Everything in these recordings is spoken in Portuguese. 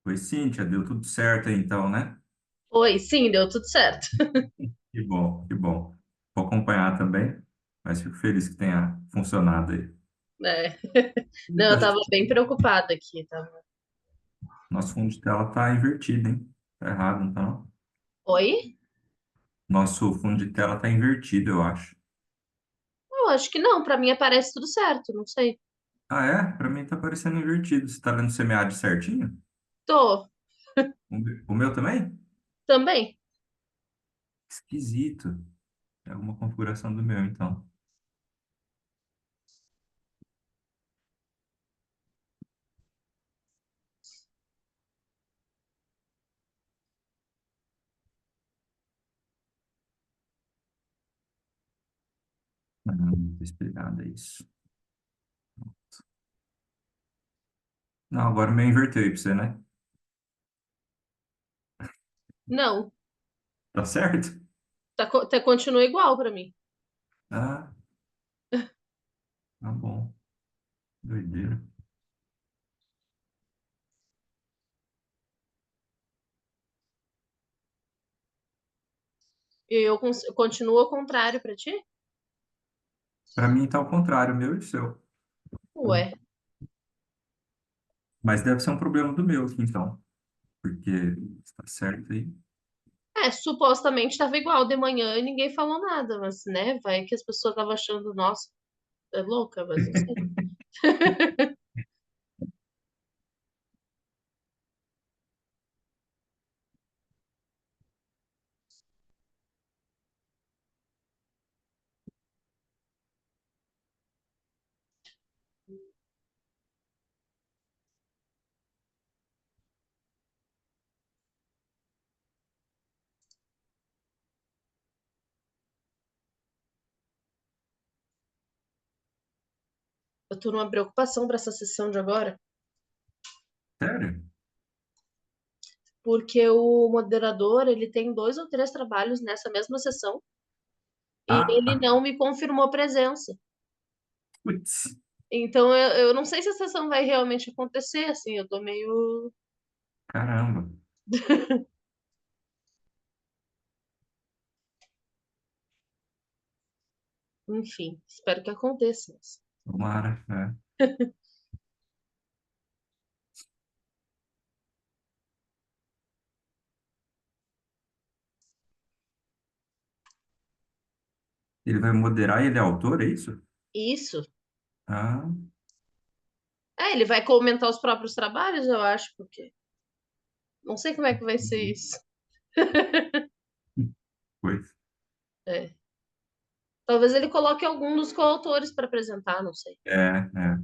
Oi, Cíntia, deu tudo certo aí então, né? Oi, sim, deu tudo certo. Que bom, que bom. Vou acompanhar também, mas fico feliz que tenha funcionado aí. É. Não, eu tava bem preocupada aqui, tava. Nosso fundo de tela tá invertido, hein? Tá errado, então. Oi? Nosso fundo de tela tá invertido, eu acho. Eu acho que não, pra mim aparece tudo certo, não sei. Ah, é? Pra mim tá parecendo invertido. Você tá lendo o SEMEAD certinho? Tô, O meu também? também. Esquisito. É alguma configuração do meu, então. Tô explicado, é isso. Não, agora o meu inverteu aí pra você, né? Não, Tá certo? continua igual pra mim. Ah, tá bom. Doideira. E eu continuo ao contrário pra ti? Pra mim tá ao contrário, o meu e o seu. Ué. Mas deve ser um problema do meu aqui, então. Porque está certo aí. É, supostamente tava igual de manhã e ninguém falou nada, mas, né, vai que as pessoas estavam achando, nossa, é louca, mas não sei. Eu tô numa preocupação pra essa sessão de agora, Sério? porque o moderador, ele tem dois ou três trabalhos nessa mesma sessão e Ah, ele não me confirmou presença. putz. Então eu não sei se a sessão vai realmente acontecer, assim, eu tô meio. Caramba. Enfim, espero que aconteça. Tomara, né? Ele vai moderar e ele é autor, é isso? Isso. Ah, É, ele vai comentar os próprios trabalhos, eu acho, porque não sei como é que vai ser isso. pois. É. Talvez ele coloque algum dos coautores para apresentar, não sei. É, é.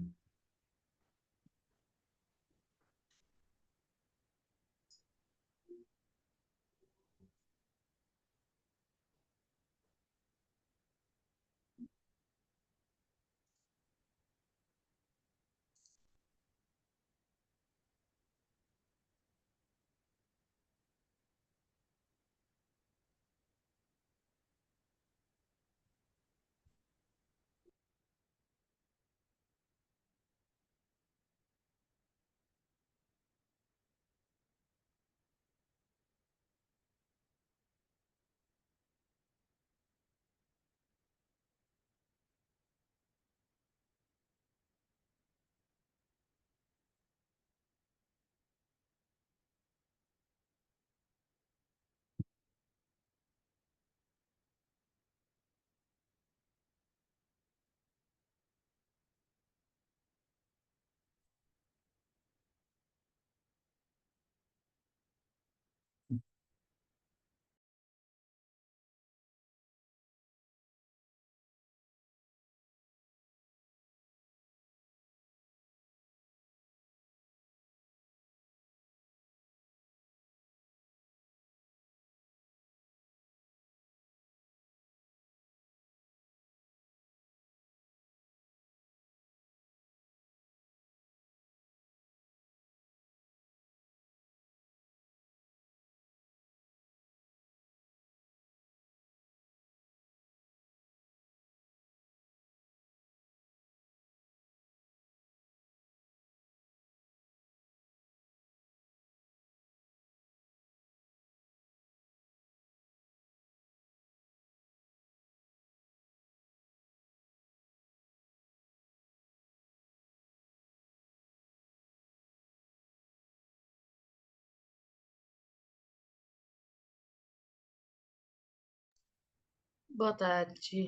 Boa tarde.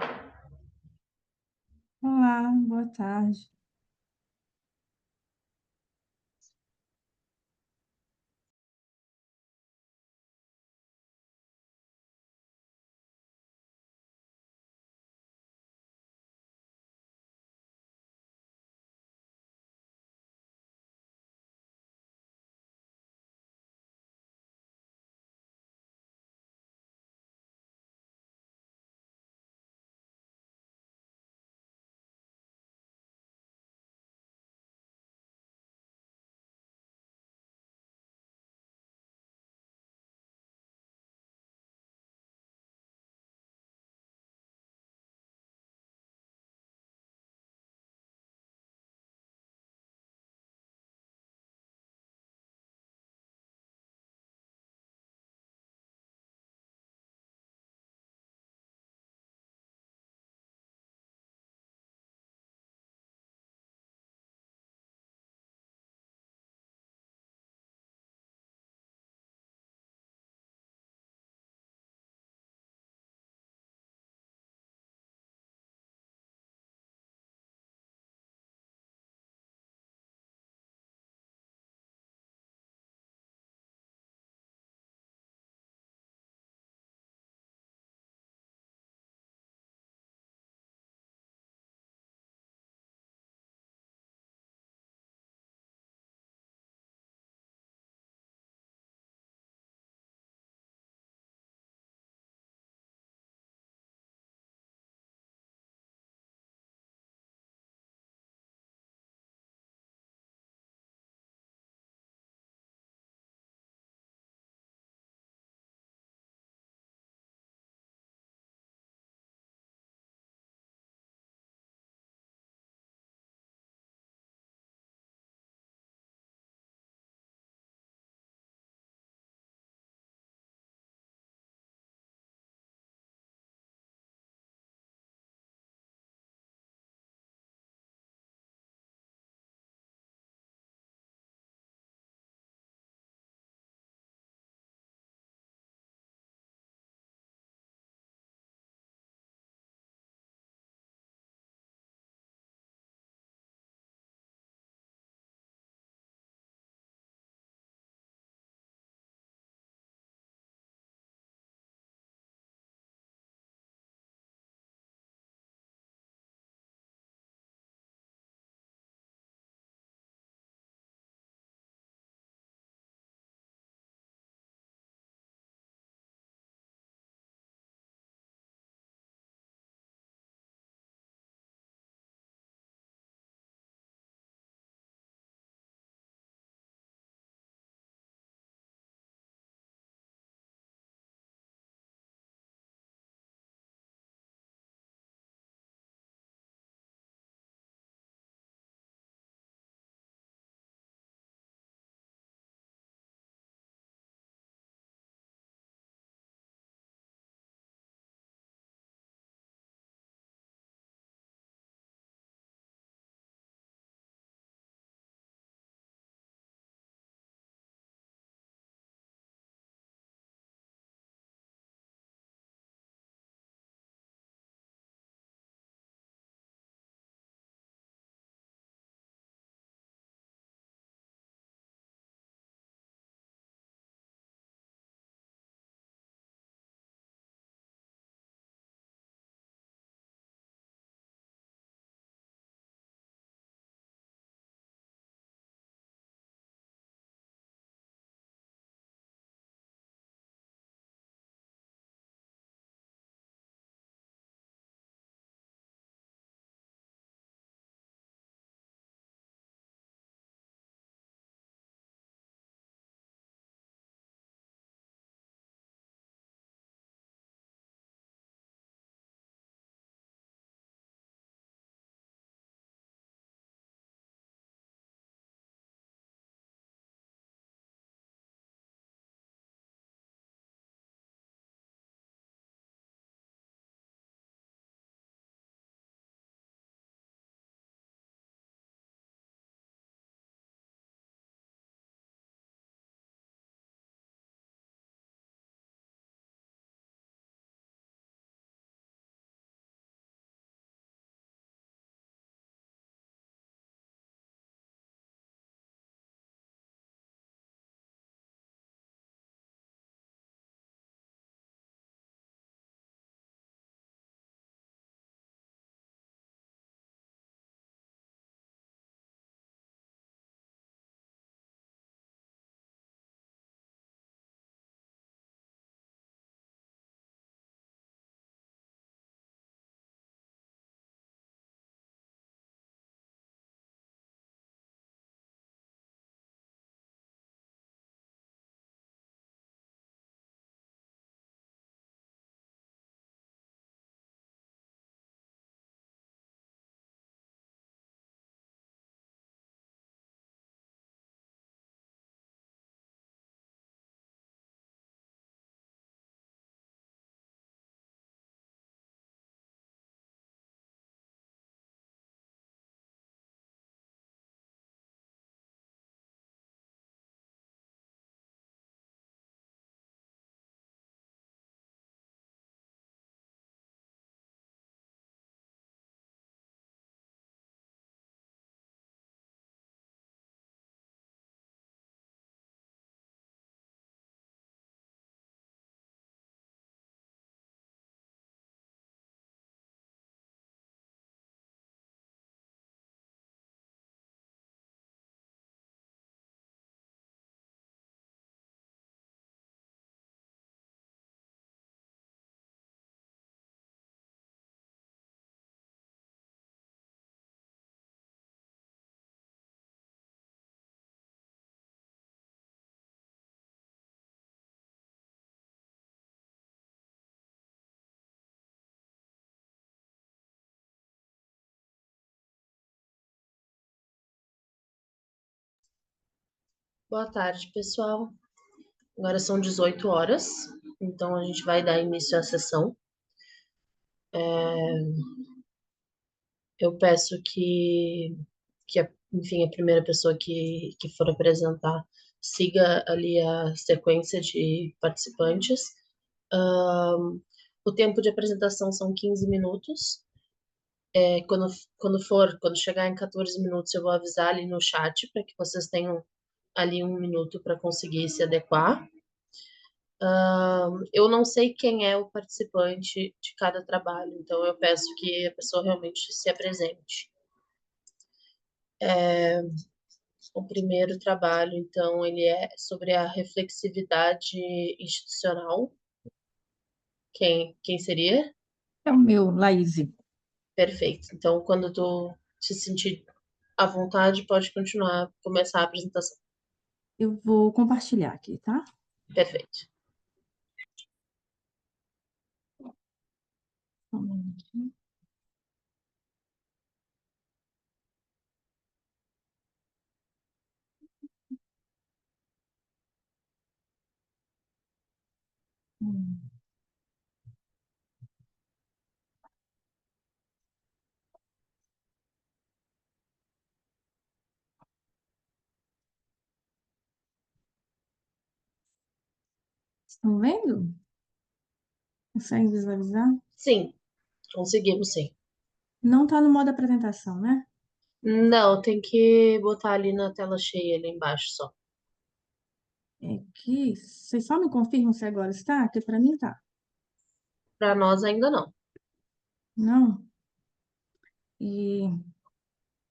Olá, boa tarde. Boa tarde, pessoal. Agora são 18 horas, então a gente vai dar início à sessão. Eu peço enfim, a primeira pessoa que for apresentar siga ali a sequência de participantes. O tempo de apresentação são 15 minutos. Quando chegar em 14 minutos, eu vou avisar ali no chat para que vocês tenham ali um minuto para conseguir se adequar. Eu não sei quem é o participante de cada trabalho, então eu peço que a pessoa realmente se apresente. O primeiro trabalho, então, ele é sobre a reflexividade institucional. Quem seria? É o meu, Laís. Perfeito. Então, quando tu se sentir à vontade, pode começar a apresentação. Eu vou compartilhar aqui, tá? Perfeito. Só um minutinho. Hum. Estão vendo? Consegue visualizar? Sim, conseguimos sim. Não está no modo apresentação, né? Não, tem que botar ali na tela cheia, ali embaixo só. É que vocês só me confirmam se agora está, que para mim tá. Para nós ainda não. Não? E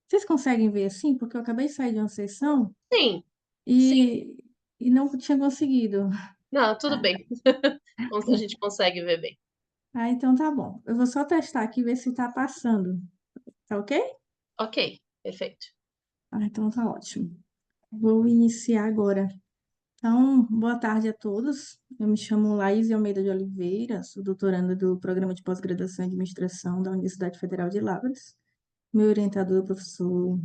vocês conseguem ver assim? Porque eu acabei de sair de uma sessão Sim, sim. e, e não tinha conseguido. Não, tudo Ah, bem. A gente consegue ver bem. então tá bom. Eu vou só testar aqui e ver se tá passando. Tá ok? Ok, perfeito. Então tá ótimo. Vou iniciar agora. Então, boa tarde a todos. Eu me chamo Laís Almeida de Oliveira, sou doutoranda do Programa de Pós-Graduação em Administração da Universidade Federal de Lavras. Meu orientador é o professor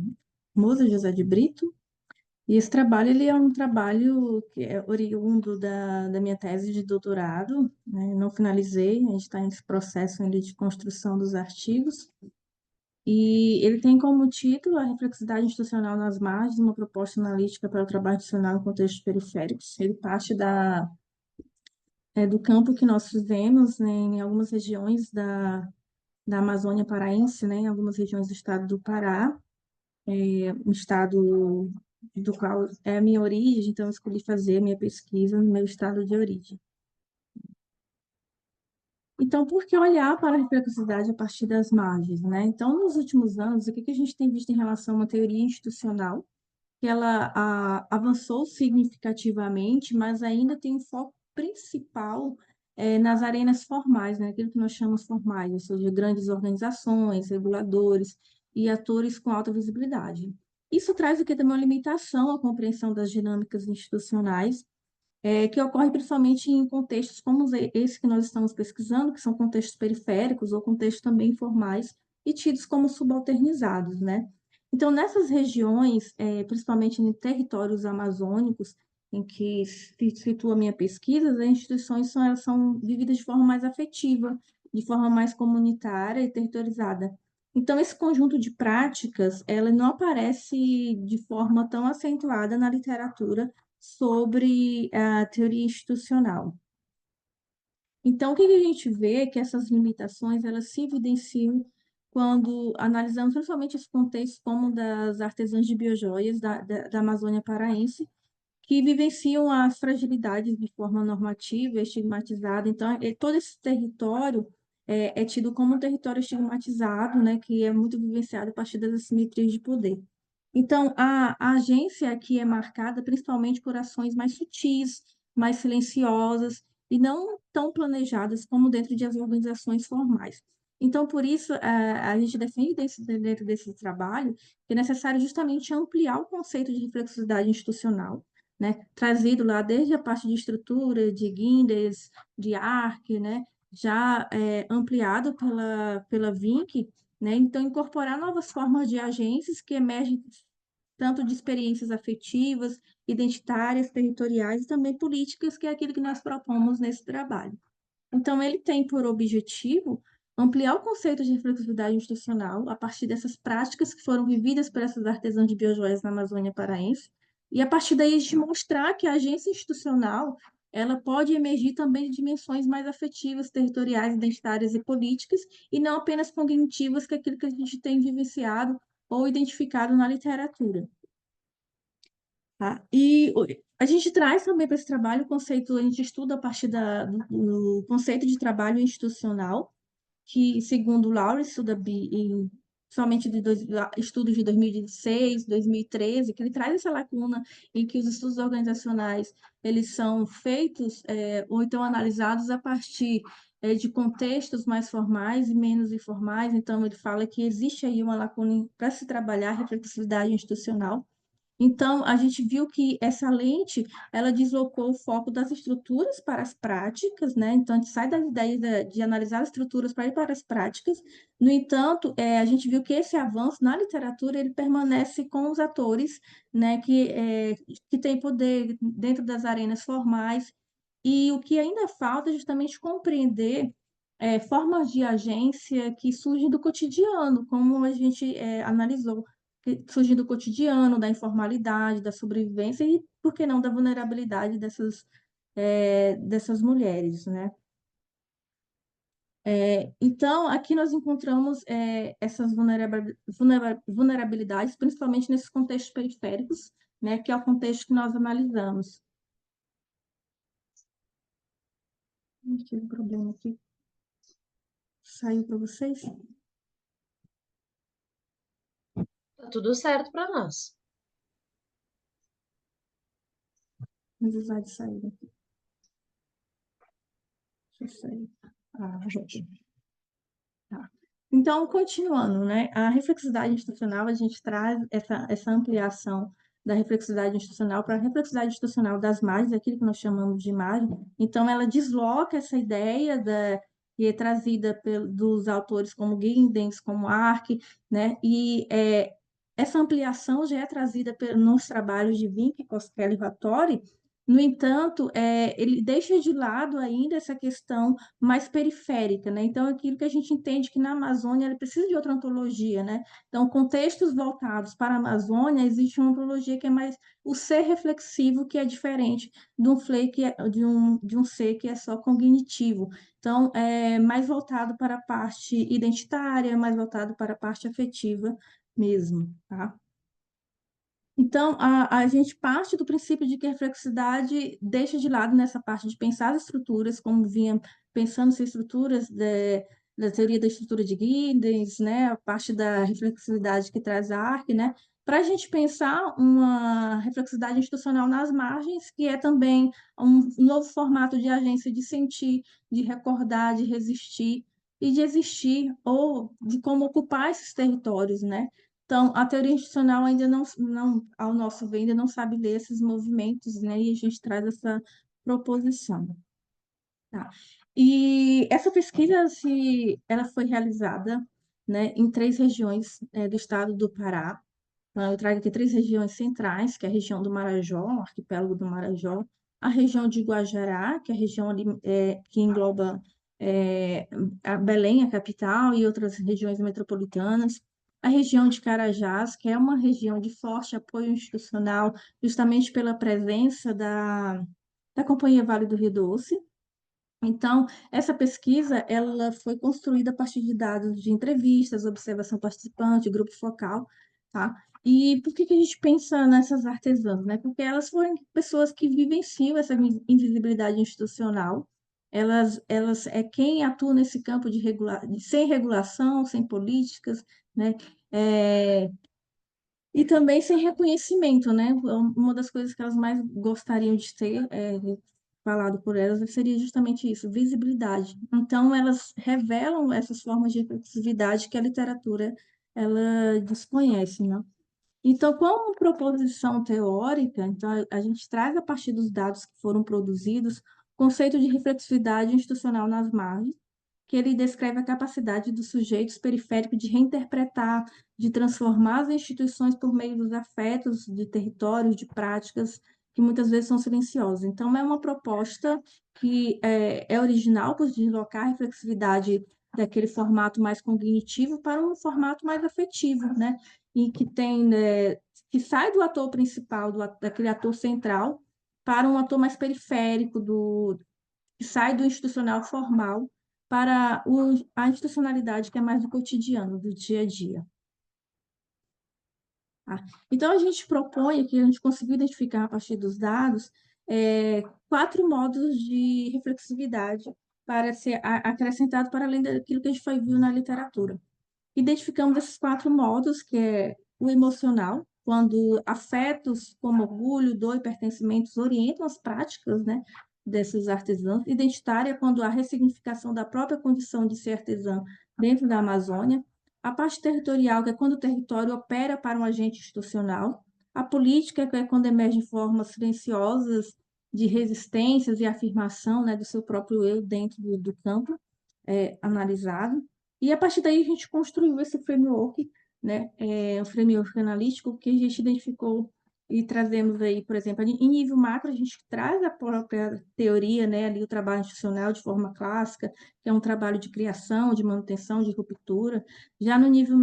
Moza José de Brito. E esse trabalho ele é um trabalho que é oriundo da minha tese de doutorado, né? Não finalizei, a gente está nesse processo ainda de construção dos artigos. E ele tem como título a reflexidade institucional nas margens, uma proposta analítica para o trabalho institucional em contextos periféricos. Ele parte do campo que nós fizemos, né, em algumas regiões da Amazônia paraense, né, em algumas regiões do estado do Pará, um estado do qual é a minha origem, então eu escolhi fazer a minha pesquisa no meu estado de origem. Então, por que olhar para a reflexividade a partir das margens, né? Então, nos últimos anos, o que que a gente tem visto em relação a uma teoria institucional que ela avançou significativamente, mas ainda tem um foco principal nas arenas formais, né? Aquilo que nós chamamos formais, ou seja, grandes organizações, reguladores e atores com alta visibilidade. Isso traz o que também uma limitação à compreensão das dinâmicas institucionais, que ocorre principalmente em contextos como esse que nós estamos pesquisando, que são contextos periféricos ou contextos também informais e tidos como subalternizados, né? Então, nessas regiões, principalmente em territórios amazônicos, em que se situa a minha pesquisa, as instituições elas são vividas de forma mais afetiva, de forma mais comunitária e territorializada. Então, esse conjunto de práticas, ela não aparece de forma tão acentuada na literatura sobre a teoria institucional. Então, o que a gente vê é que essas limitações elas se evidenciam quando analisamos principalmente esse contexto como das artesãs de biojoias da Amazônia paraense, que vivenciam as fragilidades de forma normativa, estigmatizada. Então, todo esse território é tido como um território estigmatizado, né, que é muito vivenciado a partir das assimetrias de poder. Então, a agência aqui é marcada principalmente por ações mais sutis, mais silenciosas e não tão planejadas como dentro de as organizações formais. Então, por isso, a gente defende dentro desse trabalho que é necessário justamente ampliar o conceito de reflexividade institucional, né? Trazido lá desde a parte de estrutura, de Guindes, de ARC, né? Já ampliado pela VINC, né? Então, incorporar novas formas de agências que emergem tanto de experiências afetivas, identitárias, territoriais e também políticas, que é aquilo que nós propomos nesse trabalho. Então, ele tem por objetivo ampliar o conceito de reflexividade institucional a partir dessas práticas que foram vividas por essas artesãs de biojoias na Amazônia paraense, e a partir daí a gente mostrar que a agência institucional ela pode emergir também de dimensões mais afetivas, territoriais, identitárias e políticas, e não apenas cognitivas, que é aquilo que a gente tem vivenciado ou identificado na literatura. Tá? E a gente traz também para esse trabalho o conceito, a gente estuda a partir do conceito de trabalho institucional, que, segundo Lawrence Sudaby, somente estudos de 2016, 2013, que ele traz essa lacuna em que os estudos organizacionais eles são feitos ou então analisados a partir de contextos mais formais e menos informais. Então, ele fala que existe aí uma lacuna para se trabalhar a reflexividade institucional. Então, a gente viu que essa lente, ela deslocou o foco das estruturas para as práticas, né? Então, a gente sai das ideias de analisar as estruturas para ir para as práticas. No entanto, a gente viu que esse avanço na literatura, ele permanece com os atores, né? Que têm poder dentro das arenas formais. E o que ainda falta é justamente compreender formas de agência que surgem do cotidiano, como a gente analisou que surge do cotidiano, da informalidade, da sobrevivência e, por que não, da vulnerabilidade dessas mulheres, né? Então, aqui nós encontramos essas vulnerabilidades, principalmente nesses contextos periféricos, né, que é o contexto que nós analisamos. Tive um problema aqui. Saiu para vocês? Tá tudo certo para nós. Vamos usar de saída aqui. Deixa eu sair. Já. Tá. Então, continuando, né? A reflexividade institucional, a gente traz essa ampliação da reflexividade institucional para a reflexividade institucional das margens, aquilo que nós chamamos de margem. Então, ela desloca essa ideia que é trazida dos autores como Giddens, como Arck, né? E essa ampliação já é trazida nos trabalhos de Vinck, Koskela e Hattori. No entanto, ele deixa de lado ainda essa questão mais periférica, né? Então, aquilo que a gente entende que na Amazônia ela precisa de outra ontologia, né? Então, contextos voltados para a Amazônia, existe uma ontologia que é mais o ser reflexivo, que é diferente de um de um ser que é só cognitivo. Então, é mais voltado para a parte identitária, mais voltado para a parte afetiva mesmo, tá? Então, a gente parte do princípio de que a reflexidade deixa de lado nessa parte de pensar as estruturas, como vinha pensando as estruturas da teoria da estrutura de Giddens, né, a parte da reflexividade que traz a Arck, né, para a gente pensar uma reflexidade institucional nas margens, que é também um novo formato de agência de sentir, de recordar, de resistir e de existir, ou de como ocupar esses territórios, né? Então, a teoria institucional ainda não, ao nosso ver, ainda não sabe ler esses movimentos, né? E a gente traz essa proposição. Tá. E essa pesquisa, ela foi realizada, né, em 3 regiões, do estado do Pará. Então, eu trago aqui 3 regiões centrais, que é a região do Marajó, o arquipélago do Marajó, a região de Guajará, que é a região ali, que engloba a Belém, a capital, e outras regiões metropolitanas, a região de Carajás, que é uma região de forte apoio institucional, justamente pela presença da Companhia Vale do Rio Doce. Então, essa pesquisa ela foi construída a partir de dados de entrevistas, observação participante, grupo focal, tá? E por que a gente pensa nessas artesãs, né? Porque elas foram pessoas que vivenciam essa invisibilidade institucional. Elas é quem atua nesse campo sem regulação, sem políticas, né? É, e também sem reconhecimento, né? Uma das coisas que elas mais gostariam de ter, falado por elas, seria justamente isso, visibilidade. Então, elas revelam essas formas de reflexividade que a literatura, ela desconhece, né? Então, como proposição teórica, então, a gente traz a partir dos dados que foram produzidos, o conceito de reflexividade institucional nas margens, que ele descreve a capacidade dos sujeitos periféricos de reinterpretar, de transformar as instituições por meio dos afetos, de territórios, de práticas que muitas vezes são silenciosas. Então, é uma proposta que é original por deslocar a reflexividade daquele formato mais cognitivo para um formato mais afetivo, né? E que tem, né, que sai do ator principal, daquele ator central, para um ator mais periférico, que sai do institucional formal para a institucionalidade que é mais do cotidiano, do dia a dia. Tá? Então, a gente propõe que a gente conseguiu identificar a partir dos dados 4 modos de reflexividade para ser acrescentado para além daquilo que a gente foi viu na literatura. Identificamos esses 4 modos, que é o emocional, quando afetos como orgulho, dor e pertencimentos orientam as práticas, né, desses artesãos. Identitária, quando a ressignificação da própria condição de ser artesã dentro da Amazônia. A parte territorial, que é quando o território opera para um agente institucional. A política, que é quando emergem formas silenciosas de resistências e afirmação, né, do seu próprio eu dentro do campo analisado. E a partir daí a gente construiu esse framework, né, um framework analítico que a gente identificou e trazemos aí, por exemplo, em nível macro, a gente traz a própria teoria, né, ali o trabalho institucional de forma clássica, que é um trabalho de criação, de manutenção, de ruptura. Já no nível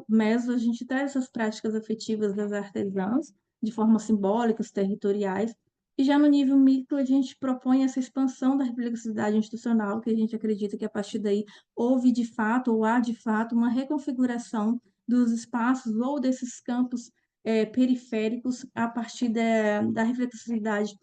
meso, a gente traz essas práticas afetivas das artesãs, de forma simbólicas, territoriais, e já no nível micro, a gente propõe essa expansão da reflexividade institucional, que a gente acredita que a partir daí houve de fato, ou há de fato, uma reconfiguração dos espaços ou desses campos periféricos a partir da reflexividade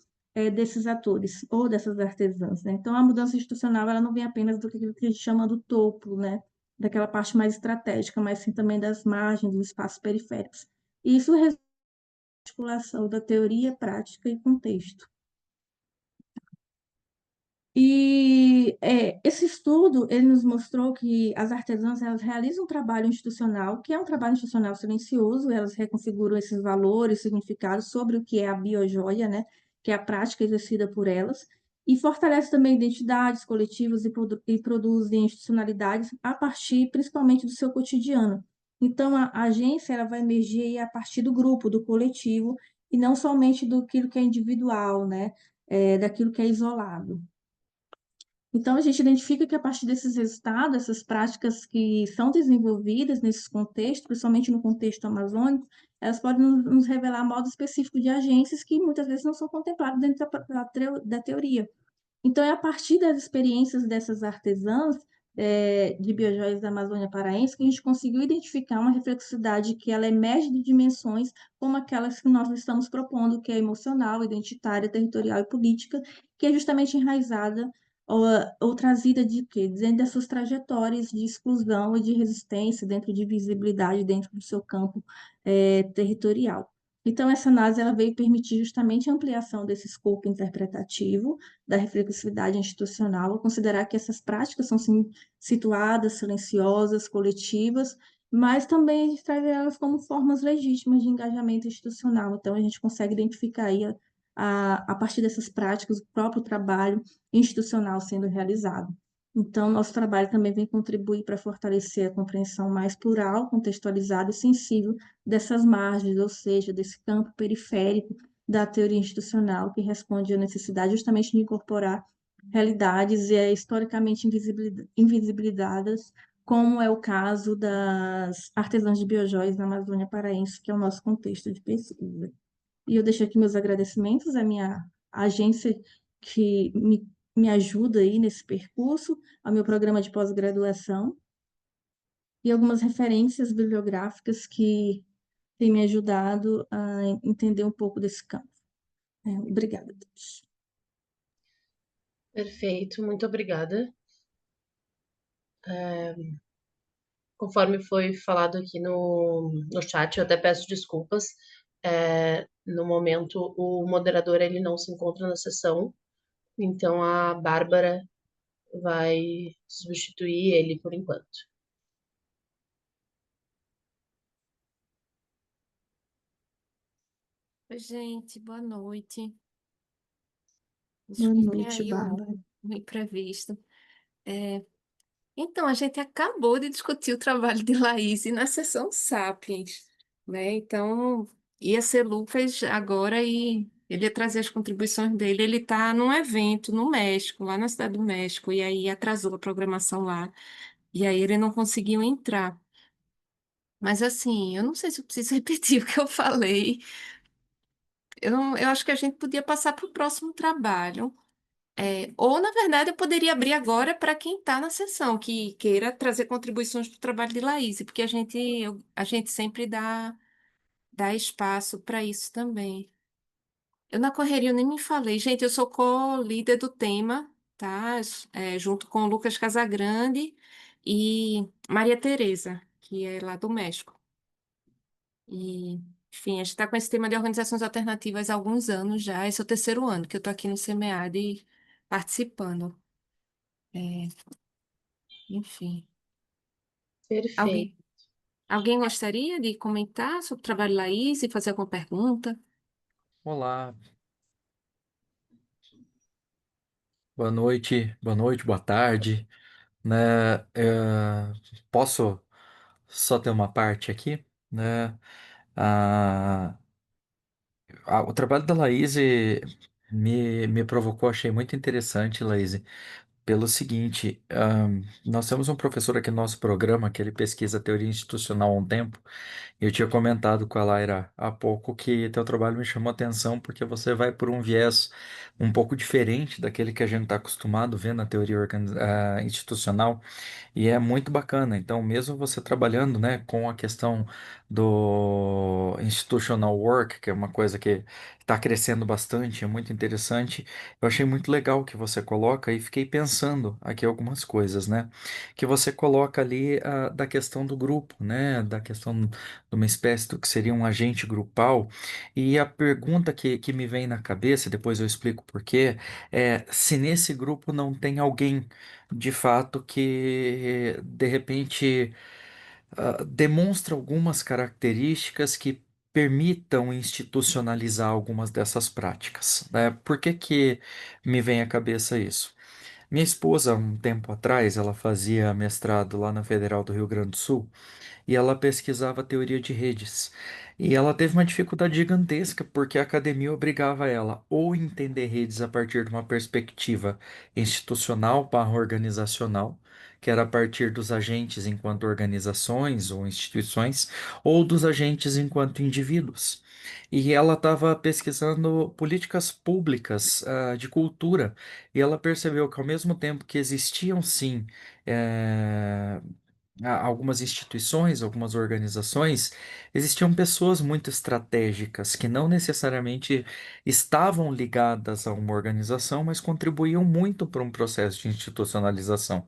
desses atores ou dessas artesãs, né? Então, a mudança institucional ela não vem apenas do que a gente chama do topo, né? Daquela parte mais estratégica, mas sim também das margens, dos espaços periféricos. E isso resulta na articulação da teoria, prática e contexto. E esse estudo, ele nos mostrou que as artesãs, elas realizam um trabalho institucional, que é um trabalho institucional silencioso, elas reconfiguram esses valores, significados sobre o que é a biojoia, né, que é a prática exercida por elas, e fortalece também identidades coletivas e produzem institucionalidades a partir, principalmente, do seu cotidiano. Então, a agência, ela vai emergir a partir do grupo, do coletivo, e não somente do que é individual, né, daquilo que é isolado. Então, a gente identifica que a partir desses resultados, essas práticas que são desenvolvidas nesses contextos, principalmente no contexto amazônico, elas podem nos revelar modos específicos de agências que muitas vezes não são contemplados dentro da teoria. Então, é a partir das experiências dessas artesãs de biojoias da Amazônia Paraense que a gente conseguiu identificar uma reflexidade que ela emerge de dimensões como aquelas que nós estamos propondo, que é emocional, identitária, territorial e política, que é justamente enraizada ou trazida de quê? Dentro das suas trajetórias de exclusão e de resistência, dentro de visibilidade, dentro do seu campo territorial. Então, essa análise ela veio permitir justamente a ampliação desse escopo interpretativo da reflexividade institucional, ao considerar que essas práticas são sim, situadas, silenciosas, coletivas, mas também a gente traz elas como formas legítimas de engajamento institucional. Então, a gente consegue identificar aí, a partir dessas práticas, o próprio trabalho institucional sendo realizado. Então, nosso trabalho também vem contribuir para fortalecer a compreensão mais plural, contextualizada e sensível dessas margens, ou seja, desse campo periférico da teoria institucional que responde à necessidade justamente de incorporar realidades historicamente invisibilizadas, como é o caso das artesãs de biojoias na Amazônia Paraense, que é o nosso contexto de pesquisa. E eu deixo aqui meus agradecimentos à minha agência que me ajuda aí nesse percurso, ao meu programa de pós-graduação e algumas referências bibliográficas que têm me ajudado a entender um pouco desse campo. Obrigada a todos. Perfeito, muito obrigada. Conforme foi falado aqui no chat, eu até peço desculpas. No momento, o moderador ele não se encontra na sessão, então a Bárbara vai substituir ele por enquanto. Oi, gente, boa noite. Boa Desculpe noite, aí Bárbara. o imprevisto. Então, a gente acabou de discutir o trabalho de Laís na sessão Sapiens, né? Então, ia ser Lucas agora e ele ia trazer as contribuições dele. Ele está num evento no México, lá na Cidade do México, e aí atrasou a programação lá, e aí ele não conseguiu entrar. Mas assim, eu não sei se eu preciso repetir o que eu falei. Eu acho que a gente podia passar para o próximo trabalho. Ou, na verdade, eu poderia abrir agora para quem está na sessão, que queira trazer contribuições para o trabalho de Laís, porque a gente sempre dá espaço para isso também. Eu na correria eu nem me falei. Gente, eu sou co-líder do tema, tá? Junto com o Lucas Casagrande e Maria Tereza, que é lá do México. E, enfim, a gente está com esse tema de organizações alternativas há alguns anos já. Esse é o terceiro ano que eu estou aqui no SEMEAD participando. É, enfim. Perfeito. Alguém, alguém gostaria de comentar sobre o trabalho de Laís e fazer alguma pergunta? Olá, boa noite, boa tarde, né? Posso só ter uma parte aqui, né? Ah, o trabalho da Laís me provocou, achei muito interessante, Laís, pelo seguinte, nós temos um professor aqui no nosso programa que ele pesquisa teoria institucional há um tempo. Eu tinha comentado com a Laira há pouco que teu trabalho me chamou a atenção porque você vai por um viés um pouco diferente daquele que a gente está acostumado a ver na teoria institucional. E é muito bacana. Então, mesmo você trabalhando, né, com a questão do institutional work, que é uma coisa que está crescendo bastante, é muito interessante. Eu achei muito legal o que você coloca e fiquei pensando aqui algumas coisas, né? Que você coloca ali da questão do grupo, né? Da questão de uma espécie do que seria um agente grupal. E a pergunta que me vem na cabeça, depois eu explico por quê, é se nesse grupo não tem alguém de fato que de repente demonstra algumas características que permitam institucionalizar algumas dessas práticas, né? Por que que me vem à cabeça isso? Minha esposa, um tempo atrás, ela fazia mestrado lá na Federal do Rio Grande do Sul e ela pesquisava teoria de redes. E ela teve uma dificuldade gigantesca porque a academia obrigava ela ou entender redes a partir de uma perspectiva institucional barra organizacional, que era a partir dos agentes enquanto organizações ou instituições, ou dos agentes enquanto indivíduos. E ela estava pesquisando políticas públicas, de cultura, e ela percebeu que ao mesmo tempo que existiam sim algumas instituições, algumas organizações, existiam pessoas muito estratégicas que não necessariamente estavam ligadas a uma organização, mas contribuíam muito para um processo de institucionalização,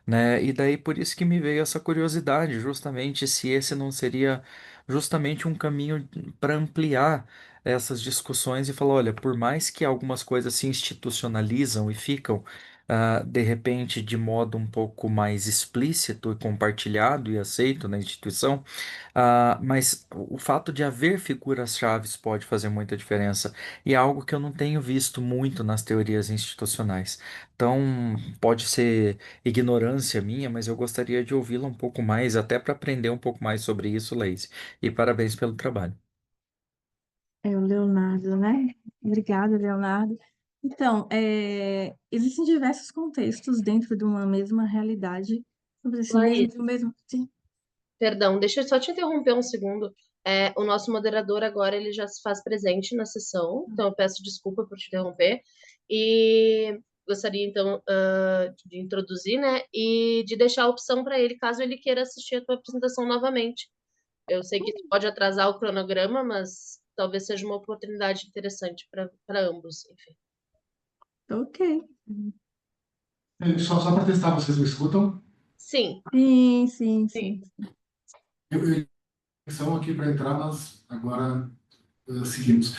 né? E daí por isso que me veio essa curiosidade, justamente se esse não seria justamente um caminho para ampliar essas discussões e falar, olha, por mais que algumas coisas se institucionalizam e ficam de repente de modo um pouco mais explícito e compartilhado e aceito na instituição, mas o fato de haver figuras-chaves pode fazer muita diferença e é algo que eu não tenho visto muito nas teorias institucionais. Então, pode ser ignorância minha, mas eu gostaria de ouvi-la um pouco mais, até para aprender um pouco mais sobre isso, Laís. E parabéns pelo trabalho. É o Leonardo, né? Obrigada, Leonardo. Então, existem diversos contextos dentro de uma mesma realidade, vamos dizer assim, Laís, dentro do mesmo. Sim. perdão, deixa eu só te interromper um segundo. O nosso moderador agora ele já se faz presente na sessão, então eu peço desculpa por te interromper e gostaria então de introduzir, né, e de deixar a opção para ele caso ele queira assistir a tua apresentação novamente. Eu sei que tu pode atrasar o cronograma, mas talvez seja uma oportunidade interessante para ambos, enfim. Ok. Só para testar, vocês me escutam? Sim, Sim, sim, sim. sim. Eu são aqui para entrar, mas agora seguimos.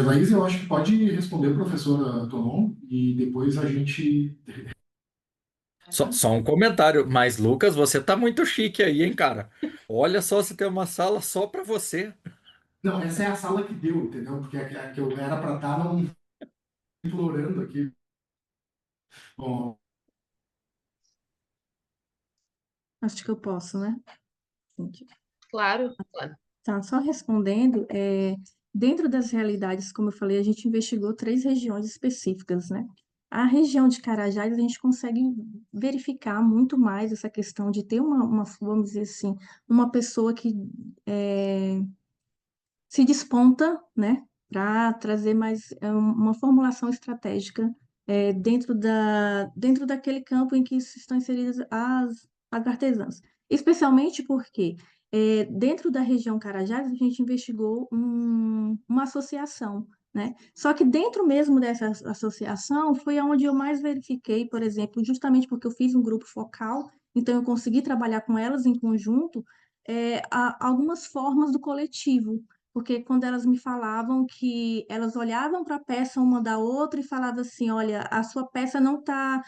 Laís, eu acho que pode responder a professora Tonon e depois a gente. Só um comentário, mas Lucas, você tá muito chique aí, hein, cara? Olha só se tem uma sala só para você. Não, essa é a sala que deu, entendeu? Porque a que eu era para estar não implorando aqui. Bom, Acho que eu posso, né? Claro, claro. Tá, só respondendo, dentro das realidades, como eu falei, a gente investigou 3 regiões específicas, né? A região de Carajás, a gente consegue verificar muito mais essa questão de ter vamos dizer assim, uma pessoa que é, se desponta, né, para trazer mais uma formulação estratégica dentro daquele campo em que estão inseridas as artesãs. Especialmente porque dentro da região Carajás a gente investigou uma associação, né? Só que dentro mesmo dessa associação foi onde eu mais verifiquei, por exemplo, justamente porque eu fiz um grupo focal, então eu consegui trabalhar com elas em conjunto, algumas formas do coletivo, porque quando elas me falavam que elas olhavam para a peça uma da outra e falavam assim, olha, a sua peça não está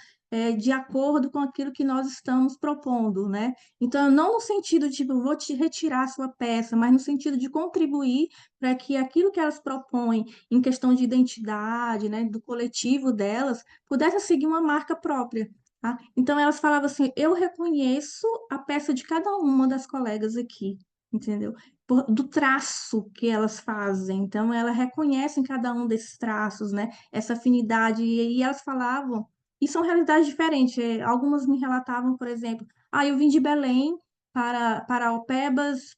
de acordo com aquilo que nós estamos propondo, né? Então, não no sentido de, tipo, eu vou te retirar a sua peça, mas no sentido de contribuir para que aquilo que elas propõem em questão de identidade, né, do coletivo delas, pudesse seguir uma marca própria. Tá? Então, elas falavam assim, eu reconheço a peça de cada uma das colegas aqui, entendeu? Do traço que elas fazem. Então, elas reconhecem cada um desses traços, né? Essa afinidade. E elas falavam, e são realidades diferentes. Algumas me relatavam, por exemplo, eu vim de Belém para Alpebas,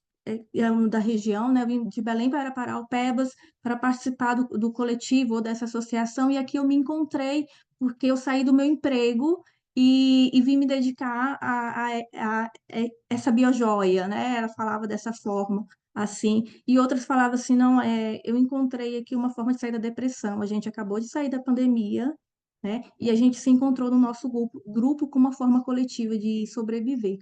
da região, né? Eu vim de Belém para Paraupebas para participar do coletivo ou dessa associação, e aqui eu me encontrei porque eu saí do meu emprego e vim me dedicar a essa biojoia, né? Ela falava dessa forma assim, e outras falavam assim, não, eu encontrei aqui uma forma de sair da depressão, a gente acabou de sair da pandemia, né, e a gente se encontrou no nosso grupo com uma forma coletiva de sobreviver.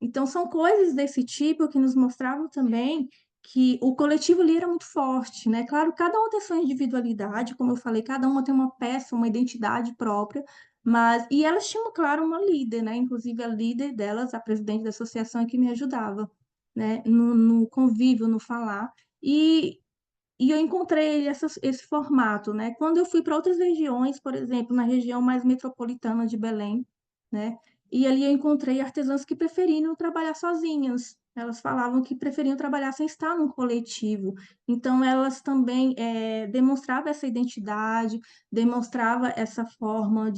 Então, são coisas desse tipo que nos mostravam também que o coletivo ali era muito forte, né? Claro, cada uma tem sua individualidade, como eu falei, cada uma tem uma peça, uma identidade própria, e elas tinham, claro, uma líder, né? Inclusive a líder delas, a presidente da associação, é que me ajudava, né? No convívio, no falar. E eu encontrei esse formato, né? Quando eu fui para outras regiões, por exemplo, na região mais metropolitana de Belém, né? E ali eu encontrei artesãs que preferiam trabalhar sozinhas. Elas falavam que preferiam trabalhar sem estar num coletivo. Então, elas também demonstravam essa identidade, demonstrava essa forma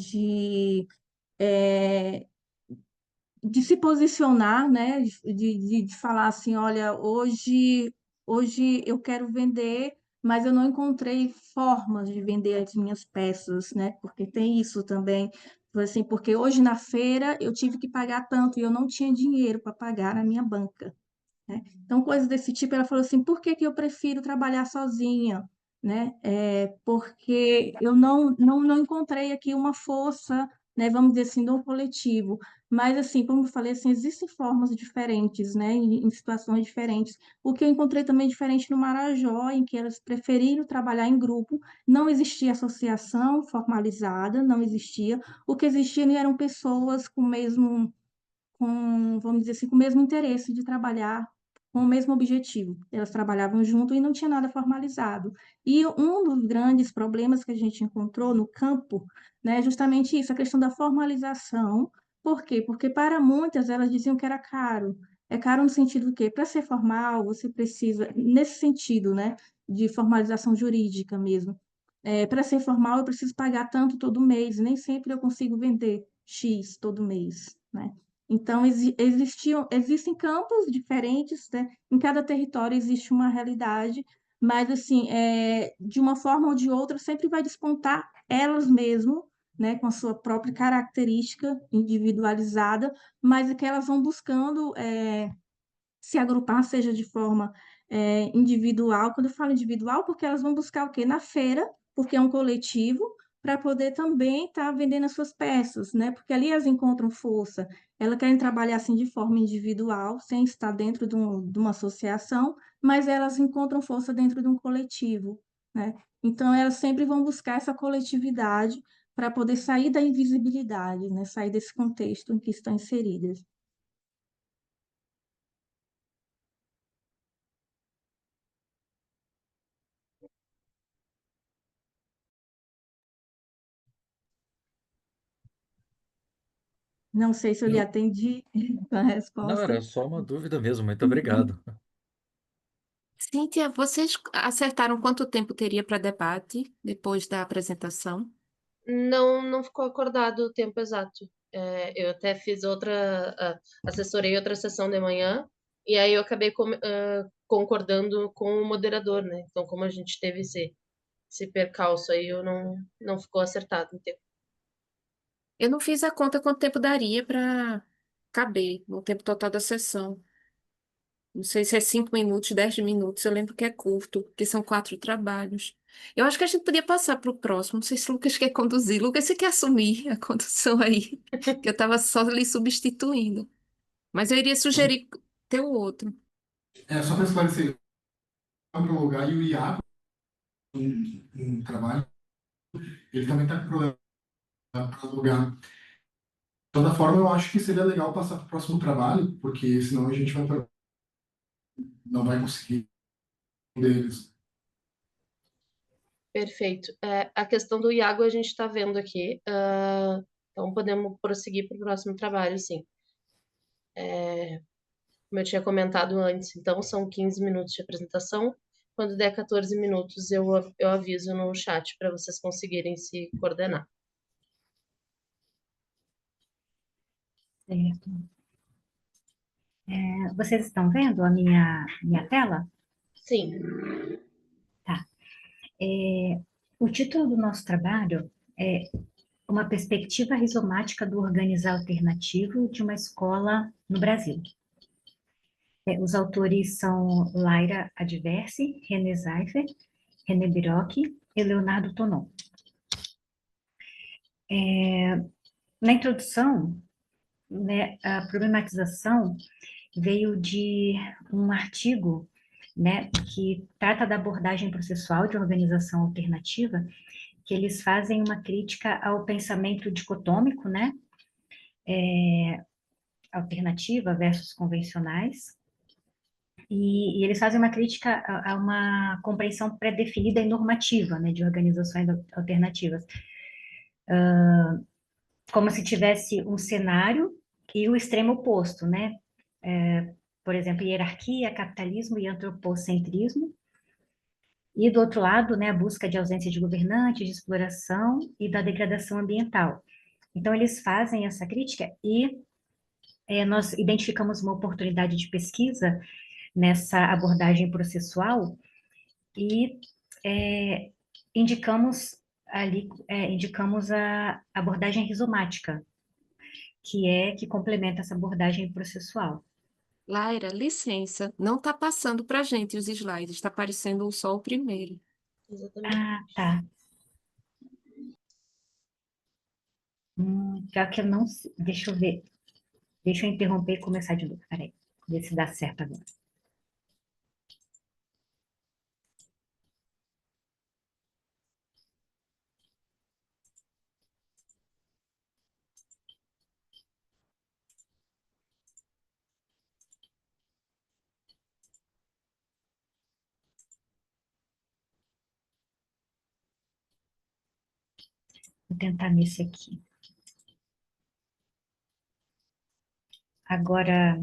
eh, de se posicionar, né? De falar assim, olha, hoje eu quero vender, mas eu não encontrei formas de vender as minhas peças, né? Porque tem isso também, assim, porque hoje na feira eu tive que pagar tanto e eu não tinha dinheiro para pagar na minha banca, né? Então, coisas desse tipo, ela falou assim, por que que eu prefiro trabalhar sozinha, né? Porque eu não encontrei aqui uma força, né, vamos dizer assim, do coletivo. Mas, assim, como eu falei, assim, existem formas diferentes, né, em situações diferentes. O que eu encontrei também diferente no Marajó, em que elas preferiram trabalhar em grupo, não existia associação formalizada, não existia. O que existia eram pessoas vamos dizer assim, com o mesmo interesse de trabalhar com o mesmo objetivo. Elas trabalhavam junto e não tinha nada formalizado. E um dos grandes problemas que a gente encontrou no campo, né, é justamente isso, a questão da formalização. Por quê? Porque para muitas elas diziam que era caro. É caro no sentido do quê? Para ser formal, você precisa, nesse sentido, né, de formalização jurídica mesmo. Para ser formal, eu preciso pagar tanto todo mês, nem sempre eu consigo vender X todo mês, né? Então, existem campos diferentes, né? Em cada território existe uma realidade, mas, assim, de uma forma ou de outra, sempre vai despontar elas mesmo, né? Com a sua própria característica individualizada, mas é que elas vão buscando se agrupar, seja de forma individual. Quando eu falo individual, porque elas vão buscar o quê? Na feira, porque é um coletivo, para poder também estar vendendo as suas peças, né? Porque ali elas encontram força. Elas querem trabalhar assim de forma individual, sem estar dentro de uma associação, mas elas encontram força dentro de um coletivo, né? Então elas sempre vão buscar essa coletividade para poder sair da invisibilidade, né? Sair desse contexto em que estão inseridas. Não sei se eu lhe Eu, atendi com a Não, era resposta. só uma dúvida mesmo. Muito obrigado. Cíntia, vocês acertaram quanto tempo teria para debate depois da apresentação? Não ficou acordado o tempo exato. Eu até fiz assessorei outra sessão de manhã, e aí eu acabei concordando com o moderador, né? Então, como a gente teve esse percalço aí, eu não ficou acertado o tempo. Eu não fiz a conta quanto tempo daria para caber no tempo total da sessão. Não sei se é 5 minutos, 10 minutos. Eu lembro que é curto, porque são 4 trabalhos. Eu acho que a gente podia passar para o próximo. Não sei se o Lucas quer conduzir. Lucas, você quer assumir a condução aí? Que eu estava só lhe substituindo. Mas eu iria sugerir ter o outro. só para esclarecer, para o lugar e o Iago em trabalho, ele também está com problema para alugar. De toda forma, eu acho que seria legal passar para o próximo trabalho, porque senão a gente não vai conseguir um deles. Perfeito. A questão do Iago a gente está vendo aqui. Então, podemos prosseguir para o próximo trabalho, sim. Como eu tinha comentado antes, então são 15 minutos de apresentação. Quando der 14 minutos, eu aviso no chat para vocês conseguirem se coordenar. Certo. Vocês estão vendo a minha tela? Sim, Tá. O título do nosso trabalho é Uma perspectiva rizomática do organizar alternativo de uma escola no Brasil. Os autores são Laira Adversi, René Zeifer, René Biroc e Leonardo Tonon. Na introdução, né, a problematização veio de um artigo, né, que trata da abordagem processual de organização alternativa, que eles fazem uma crítica ao pensamento dicotômico, né, alternativa versus convencionais, e eles fazem uma crítica a uma compreensão pré-definida e normativa, né, de organizações alternativas, como se tivesse um cenário e o extremo oposto, né, por exemplo, hierarquia, capitalismo e antropocentrismo, e do outro lado, né, a busca de ausência de governantes, de exploração e da degradação ambiental. Então, eles fazem essa crítica e nós identificamos uma oportunidade de pesquisa nessa abordagem processual e indicamos a abordagem rizomática, que complementa essa abordagem processual. Laira, licença, não está passando para a gente os slides, está aparecendo só o primeiro. exatamente. Ah, tá. Pior que eu não sei. Deixa eu ver. Deixa eu interromper e começar de novo. Peraí. Ver se dá certo agora. Vou tentar nesse aqui. Agora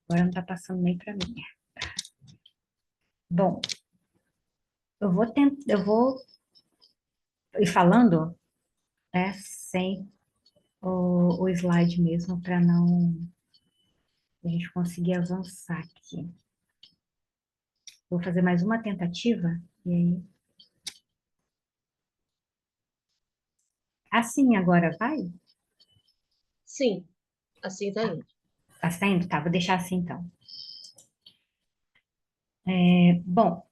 não está passando nem para mim. Bom, eu vou ir falando, né, sem o slide mesmo, para não a gente conseguir avançar aqui. Vou fazer mais uma tentativa, e aí... Assim agora vai? Sim, assim tá indo. Tá saindo? Tá, vou deixar assim então. Bom,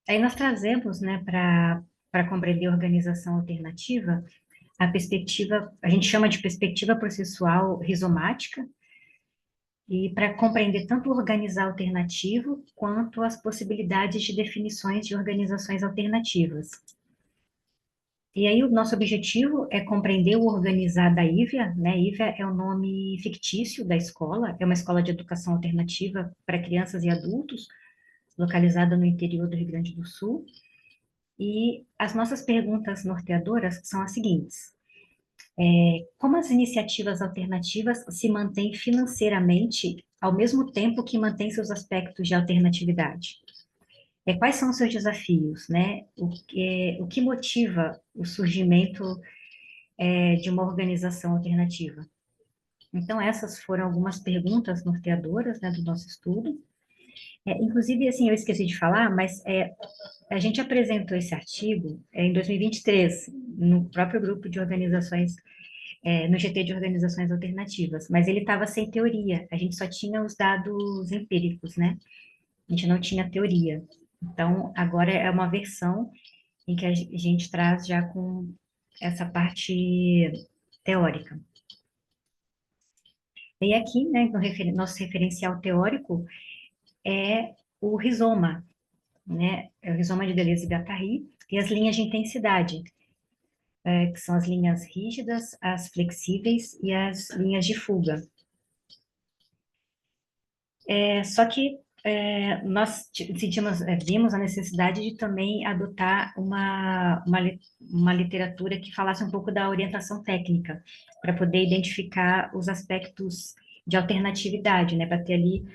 aí nós trazemos, né, para compreender a organização alternativa, a perspectiva, a gente chama de perspectiva processual rizomática, e para compreender tanto o organizar alternativo, quanto as possibilidades de definições de organizações alternativas. E aí o nosso objetivo é compreender o organizar da IVEA, né? IVEA é o nome fictício da escola, é uma escola de educação alternativa para crianças e adultos, localizada no interior do Rio Grande do Sul. E as nossas perguntas norteadoras são as seguintes. Como as iniciativas alternativas se mantêm financeiramente ao mesmo tempo que mantêm seus aspectos de alternatividade? Quais são os seus desafios, né? O que motiva o surgimento de uma organização alternativa? Então, essas foram algumas perguntas norteadoras, né, do nosso estudo. Inclusive, assim, eu esqueci de falar, mas a gente apresentou esse artigo em 2023, no próprio grupo de organizações, no GT de Organizações Alternativas, mas ele estava sem teoria, a gente só tinha os dados empíricos, né? A gente não tinha teoria. Então, agora é uma versão em que a gente traz já com essa parte teórica. E aqui, né, no nosso referencial teórico é o rizoma, né? É o rizoma de Deleuze e Guattari e as linhas de intensidade, que são as linhas rígidas, as flexíveis e as linhas de fuga. Só que nós vimos a necessidade de também adotar uma literatura que falasse um pouco da orientação técnica, para poder identificar os aspectos de alternatividade, né, para ter ali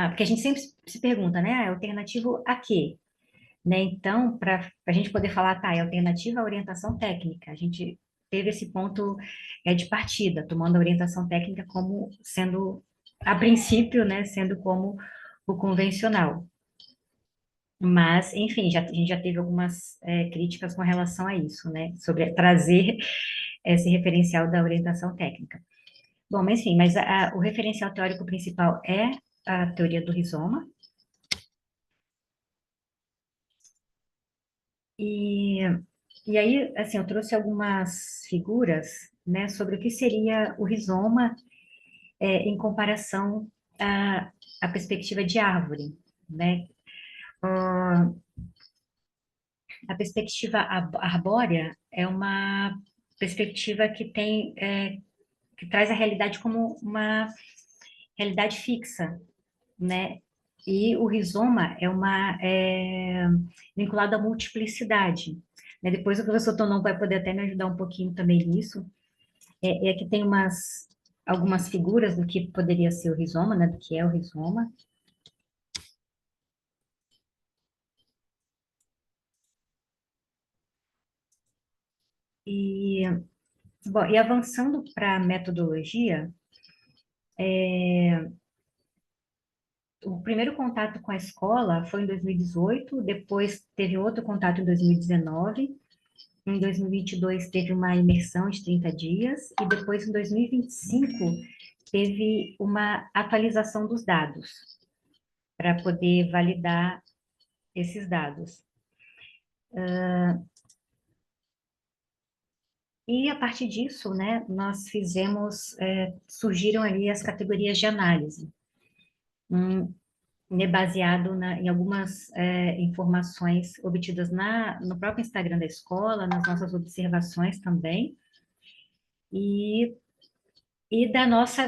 porque a gente sempre se pergunta, né, é alternativo a quê? Né, então, para a gente poder falar, tá, é alternativa à orientação técnica, a gente teve esse ponto de partida, tomando a orientação técnica como sendo, a princípio, né, sendo como o convencional. Mas, enfim, a gente já teve algumas críticas com relação a isso, né, sobre trazer esse referencial da orientação técnica. Bom, mas enfim, o referencial teórico principal é a teoria do rizoma. E aí, assim, eu trouxe algumas figuras, né, sobre o que seria o rizoma em comparação à perspectiva de árvore, né? A perspectiva arbórea é uma perspectiva que que traz a realidade como uma realidade fixa, né? E o rizoma é vinculado à multiplicidade, né? Depois o professor Tonon vai poder até me ajudar um pouquinho também nisso. Aqui tem algumas figuras do que poderia ser o rizoma, né? Do que é o rizoma. Bom, e avançando para a metodologia, o primeiro contato com a escola foi em 2018, depois teve outro contato em 2019, em 2022 teve uma imersão de 30 dias, e depois em 2025 teve uma atualização dos dados, para poder validar esses dados. E a partir disso, né, nós surgiram ali as categorias de análise, né, baseado em algumas informações obtidas no próprio Instagram da escola, nas nossas observações também, e da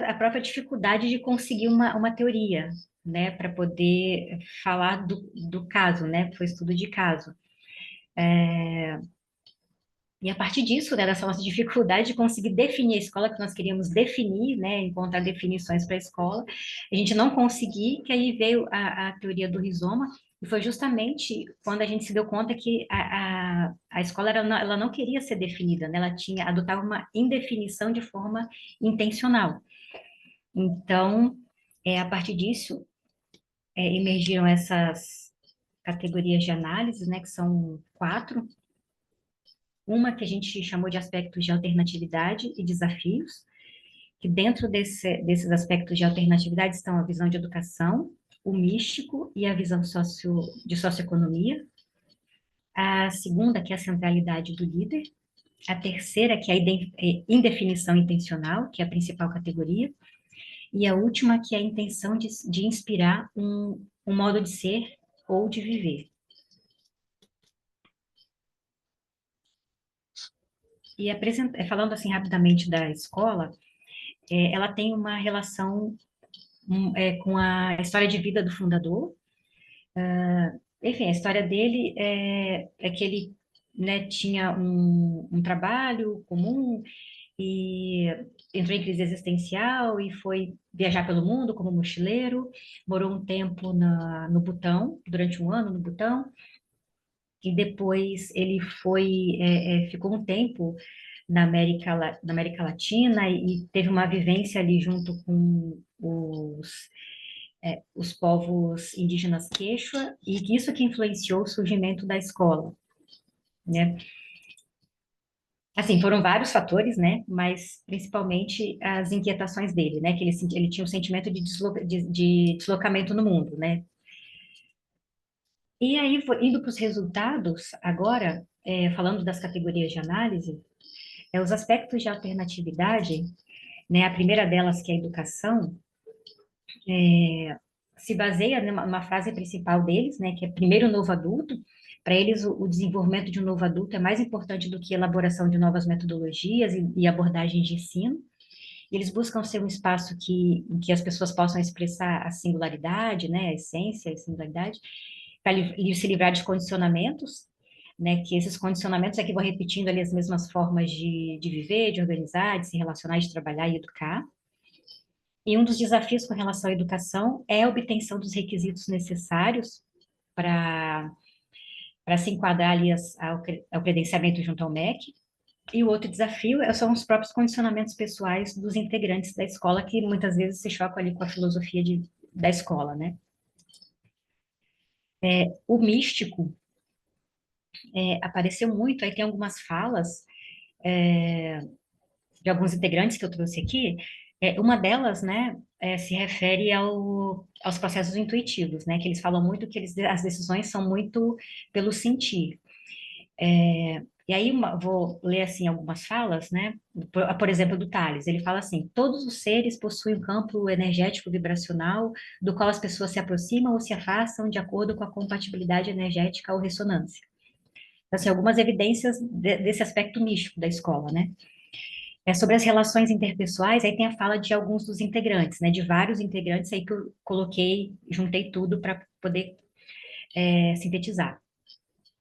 a própria dificuldade de conseguir uma teoria, né, para poder falar do caso, né, foi estudo de caso. E a partir disso, né, dessa nossa dificuldade de conseguir definir a escola que nós queríamos definir, né, encontrar definições para a escola, a gente não conseguiu, que aí veio a teoria do rizoma, e foi justamente quando a gente se deu conta que a escola ela não queria ser definida, né, ela adotava uma indefinição de forma intencional. Então, a partir disso, emergiram essas categorias de análise, né, que são 4. Uma que a gente chamou de aspectos de alternatividade e desafios, que dentro desses aspectos de alternatividade estão a visão de educação, o místico e a visão de socioeconomia. A segunda, que é a centralidade do líder. A terceira, que é a indefinição intencional, que é a principal categoria. E a última, que é a intenção de inspirar um modo de ser ou de viver. E falando assim rapidamente da escola, ela tem uma relação com a história de vida do fundador, enfim, a história dele é que ele, né, tinha um trabalho comum e entrou em crise existencial e foi viajar pelo mundo como mochileiro, morou um tempo no Butão, durante um ano no Butão, e depois ele ficou um tempo na América Latina e teve uma vivência ali junto com os povos indígenas Quechua, e isso que influenciou o surgimento da escola, né? Assim, foram vários fatores, né? Mas principalmente as inquietações dele, né? Que ele tinha um sentimento de deslocamento no mundo, né? E aí, indo para os resultados, agora, falando das categorias de análise, os aspectos de alternatividade, né? A primeira delas, que é a educação, se baseia numa frase principal deles, né? Que é primeiro o novo adulto. Para eles, o desenvolvimento de um novo adulto é mais importante do que a elaboração de novas metodologias e abordagens de ensino. Eles buscam ser um espaço em que as pessoas possam expressar a singularidade, né, a essência, a singularidade, para se livrar de condicionamentos, né, que esses condicionamentos é que vão repetindo ali as mesmas formas de viver, de organizar, de se relacionar, de trabalhar e educar. E um dos desafios com relação à educação é a obtenção dos requisitos necessários para se enquadrar ali ao credenciamento junto ao MEC. E o outro desafio são os próprios condicionamentos pessoais dos integrantes da escola, que muitas vezes se chocam ali com a filosofia da escola, né? O místico apareceu muito, aí tem algumas falas de alguns integrantes que eu trouxe aqui. Uma delas, né, se refere aos processos intuitivos, né? Que eles falam muito que as decisões são muito pelo sentir. E aí vou ler assim algumas falas, né? Por exemplo, do Tales. Ele fala assim: todos os seres possuem um campo energético vibracional do qual as pessoas se aproximam ou se afastam de acordo com a compatibilidade energética ou ressonância. Então, assim, algumas evidências desse aspecto místico da escola, né? Sobre as relações interpessoais, aí tem a fala de alguns dos integrantes, né? De vários integrantes aí que eu juntei tudo para poder sintetizar.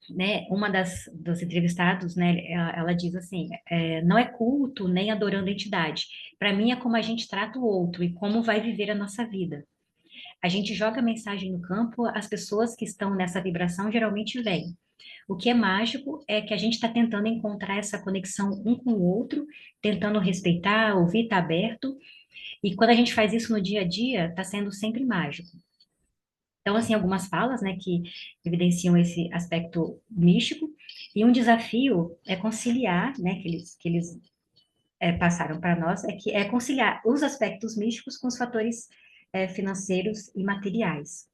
Né, uma dos entrevistados, né, ela diz assim, não é culto nem adorando a entidade. Para mim é como a gente trata o outro e como vai viver a nossa vida. A gente joga mensagem no campo, as pessoas que estão nessa vibração geralmente vêm. O que é mágico é que a gente está tentando encontrar essa conexão um com o outro, tentando respeitar, ouvir, estar aberto. E quando a gente faz isso no dia a dia, está sendo sempre mágico. Então, assim, algumas falas, né, que evidenciam esse aspecto místico, e um desafio é conciliar, né, que eles passaram para nós, que é conciliar os aspectos místicos com os fatores financeiros e materiais.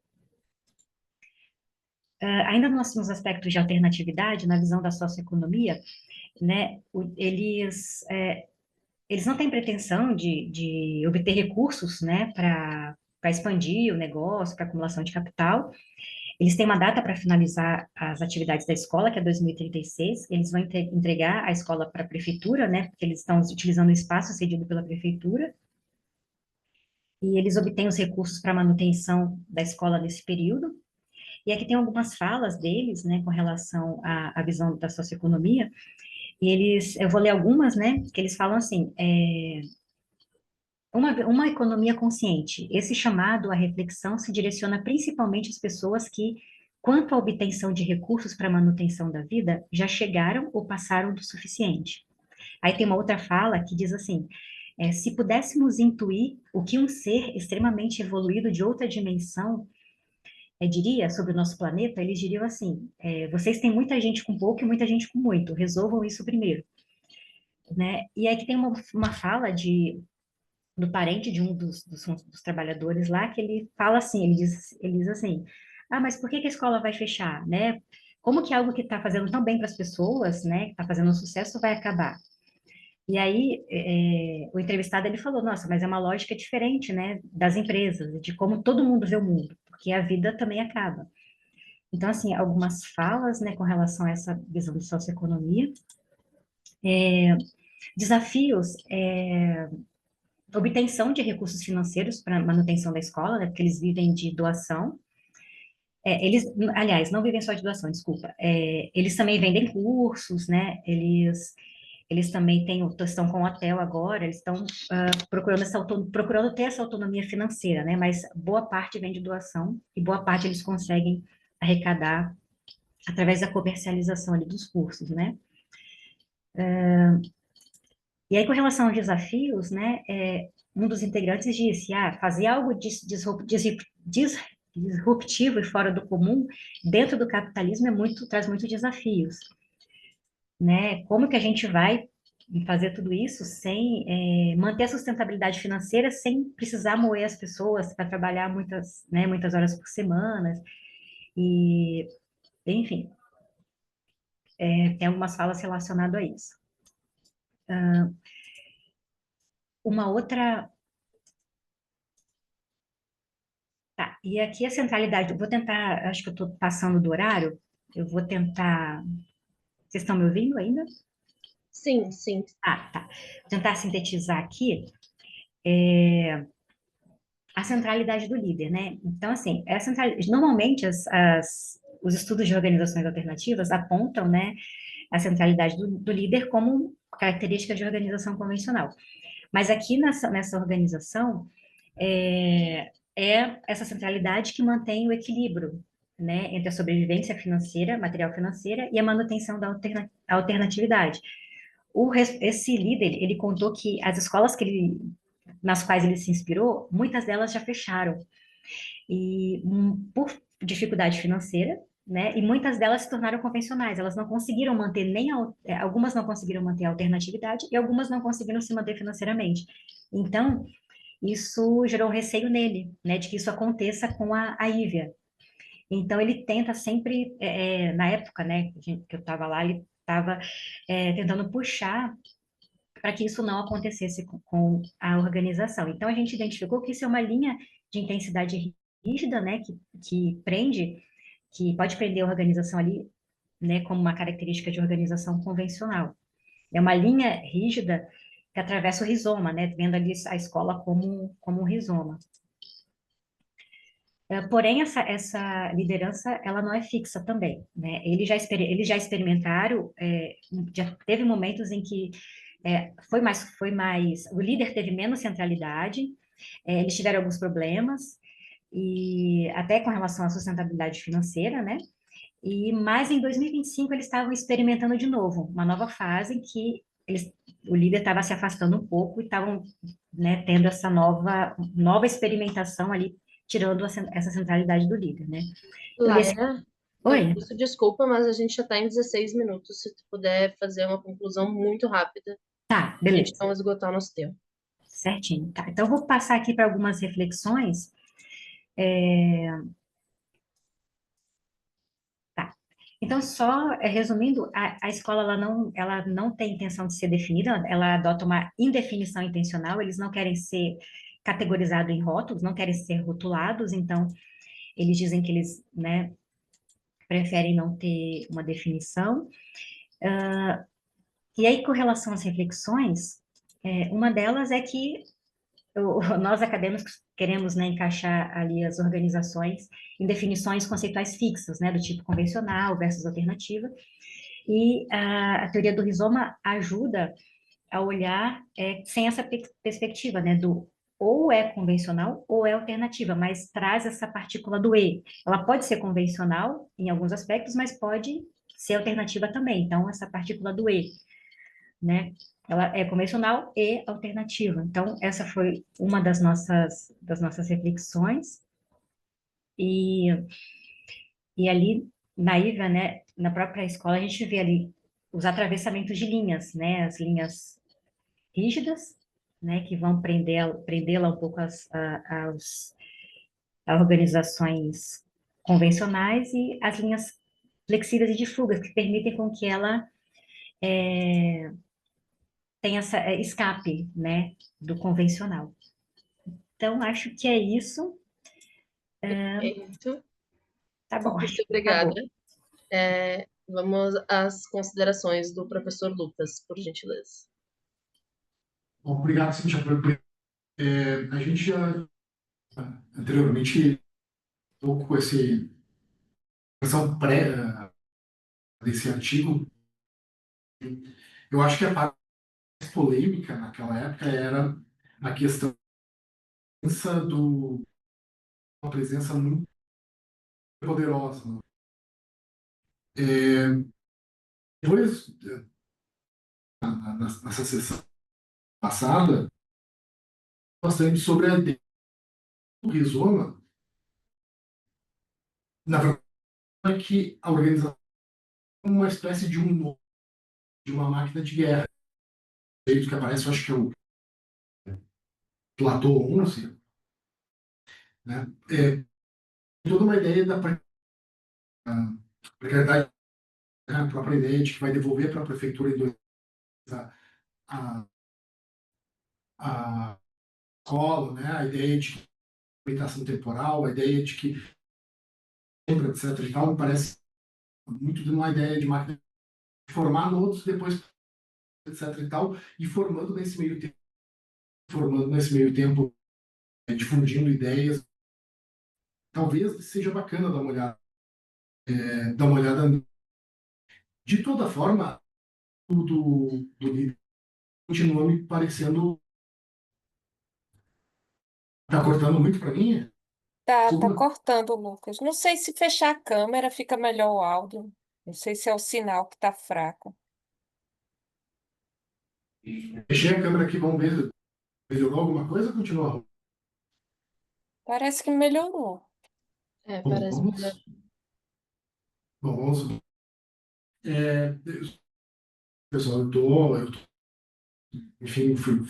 Ainda nos aspectos de alternatividade, na visão da socioeconomia, né, eles não têm pretensão de obter recursos, né, para expandir o negócio, para acumulação de capital. Eles têm uma data para finalizar as atividades da escola, que é 2036. Eles vão entregar a escola para a prefeitura, né, porque eles estão utilizando o espaço cedido pela prefeitura. E eles obtêm os recursos para manutenção da escola nesse período. E aqui tem algumas falas deles, né, com relação à visão da socioeconomia. E eu vou ler algumas, né, que eles falam assim, uma economia consciente. Esse chamado à reflexão se direciona principalmente às pessoas que, quanto à obtenção de recursos para a manutenção da vida, já chegaram ou passaram do suficiente. Aí tem uma outra fala que diz assim, se pudéssemos intuir o que um ser extremamente evoluído de outra dimensão diria sobre o nosso planeta, eles diriam assim, vocês têm muita gente com pouco e muita gente com muito, resolvam isso primeiro. Né? E aí que tem uma fala do parente de um dos trabalhadores lá, que ele fala assim, ele diz assim, mas por que a escola vai fechar, né? Como que algo que está fazendo tão bem para as pessoas, né, que está fazendo um sucesso, vai acabar? E aí, o entrevistado, ele falou, nossa, mas é uma lógica diferente, né, das empresas, de como todo mundo vê o mundo, porque a vida também acaba. Então, assim, algumas falas, né, com relação a essa visão de socioeconomia. Desafios, obtenção de recursos financeiros para manutenção da escola, né, porque eles vivem de doação. aliás, não vivem só de doação, desculpa. Eles também vendem cursos, né? Eles também estão com hotel agora, eles estão procurando ter essa autonomia financeira, né? Mas boa parte vem de doação e boa parte eles conseguem arrecadar através da comercialização ali dos cursos, né? E aí, com relação aos desafios, né? Um dos integrantes disse, fazer algo disruptivo e fora do comum dentro do capitalismo traz muitos desafios, né? Como que a gente vai fazer tudo isso sem manter a sustentabilidade financeira, sem precisar moer as pessoas para trabalhar muitas horas por semana, e, enfim, tem algumas falas relacionadas a isso. Uma outra... Tá, e aqui a centralidade, eu vou tentar, acho que eu estou passando do horário, eu vou tentar... Vocês estão me ouvindo ainda? Sim, sim. Tá. Vou tentar sintetizar aqui a centralidade do líder, né? Então, assim, normalmente os estudos de organizações alternativas apontam, né, a centralidade do líder como característica de organização convencional. Mas aqui nessa organização, é essa centralidade que mantém o equilíbrio, né, entre a sobrevivência financeira, material financeira, e a manutenção da alternatividade. Esse líder, ele contou que as escolas nas quais ele se inspirou, muitas delas já fecharam, e por dificuldade financeira, né, e muitas delas se tornaram convencionais, elas não conseguiram manter algumas não conseguiram manter a alternatividade, e algumas não conseguiram se manter financeiramente. Então, isso gerou receio nele, né, de que isso aconteça com a Ívia. Então, ele tenta sempre, na época, né, que eu estava lá, ele estava tentando puxar para que isso não acontecesse com a organização. Então, a gente identificou que isso é uma linha de intensidade rígida, né, que pode prender a organização ali, né, como uma característica de organização convencional. É uma linha rígida que atravessa o rizoma, né, vendo ali a escola como um rizoma. Porém, essa liderança, ela não é fixa também, né? Eles já experimentaram, já teve momentos em que o líder teve menos centralidade, eles tiveram alguns problemas, e até com relação à sustentabilidade financeira, né? Mas em 2025 eles estavam experimentando de novo, uma nova fase em que o líder estava se afastando um pouco e estavam, né, tendo essa nova experimentação ali, tirando essa centralidade do líder, né? Então, Laia, eu Oi? peço desculpa, mas a gente já está em 16 minutos. Se tu puder fazer uma conclusão muito rápida, Tá, a gente beleza. não esgotar o nosso tempo. Certinho. Tá, então eu vou passar aqui para algumas reflexões. Tá. Então, só resumindo, a escola ela não tem intenção de ser definida, ela adota uma indefinição intencional, eles não querem ser categorizados em rótulos, não querem ser rotulados, então eles dizem que eles, né, preferem não ter uma definição. E aí, com relação às reflexões, uma delas é que nós acadêmicos queremos, né, encaixar ali as organizações em definições conceituais fixas, né, do tipo convencional versus alternativa, e a teoria do rizoma ajuda a olhar sem essa perspectiva, né, do ou é convencional ou é alternativa, mas traz essa partícula do e. Ela pode ser convencional em alguns aspectos, mas pode ser alternativa também. Então, essa partícula do e, né? Ela é convencional e alternativa. Então, essa foi uma das nossas reflexões. E, e ali, na IVA, né, na própria escola, a gente vê ali os atravessamentos de linhas, né? As linhas rígidas, né, que vão prendê-la um pouco a organizações convencionais, e as linhas flexíveis e de fugas, que permitem com que ela tenha essa escape, né, do convencional. Então, acho que é isso. Perfeito. Tá bom, acho Muito que acabou. obrigada. Vamos às considerações do professor Lucas, por gentileza. Bom, obrigado, Cintia. A gente já anteriormente com esse versão pré desse artigo, eu acho que a parte mais polêmica naquela época era a questão do uma presença muito poderosa, né? Depois, nessa sessão passada, bastante sobre a ideia do rizoma, na verdade, é que a organização é uma espécie de uma máquina de guerra. O jeito que aparece, eu acho que é o Platô 11, né? Toda uma ideia da precariedade, né? A própria ideia de que vai devolver para a prefeitura em dois a, a escola, né? A ideia de limitação temporal, a ideia de que, etc. e tal, me parece muito de uma ideia de máquina de formar outros depois, etc. e tal, e formando nesse meio tempo, difundindo ideias. Talvez seja bacana dar uma olhada. De toda forma, o do livro continua me parecendo. Tá cortando muito para mim? Tá Desculpa. cortando, Lucas. Não sei se fechar a câmera fica melhor o áudio. Não sei se é o sinal que tá fraco. Fechei a câmera aqui, vamos ver. Melhorou alguma coisa ou continua ruim? Parece que melhorou. Bom, Parece melhor. vamos. É, pessoal, enfim, fui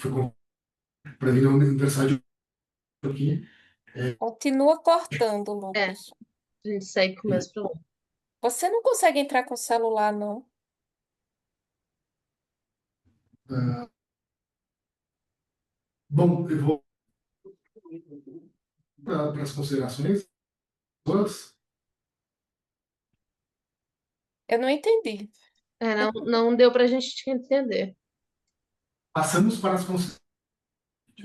para vir no aniversário aqui. Continua cortando, É, Lucas. a gente segue com o mesmo problema. Você não consegue entrar com o celular, não? Ah, bom, eu vou para as considerações. Todas. Eu não entendi. Não deu para a gente entender. Passamos para as considerações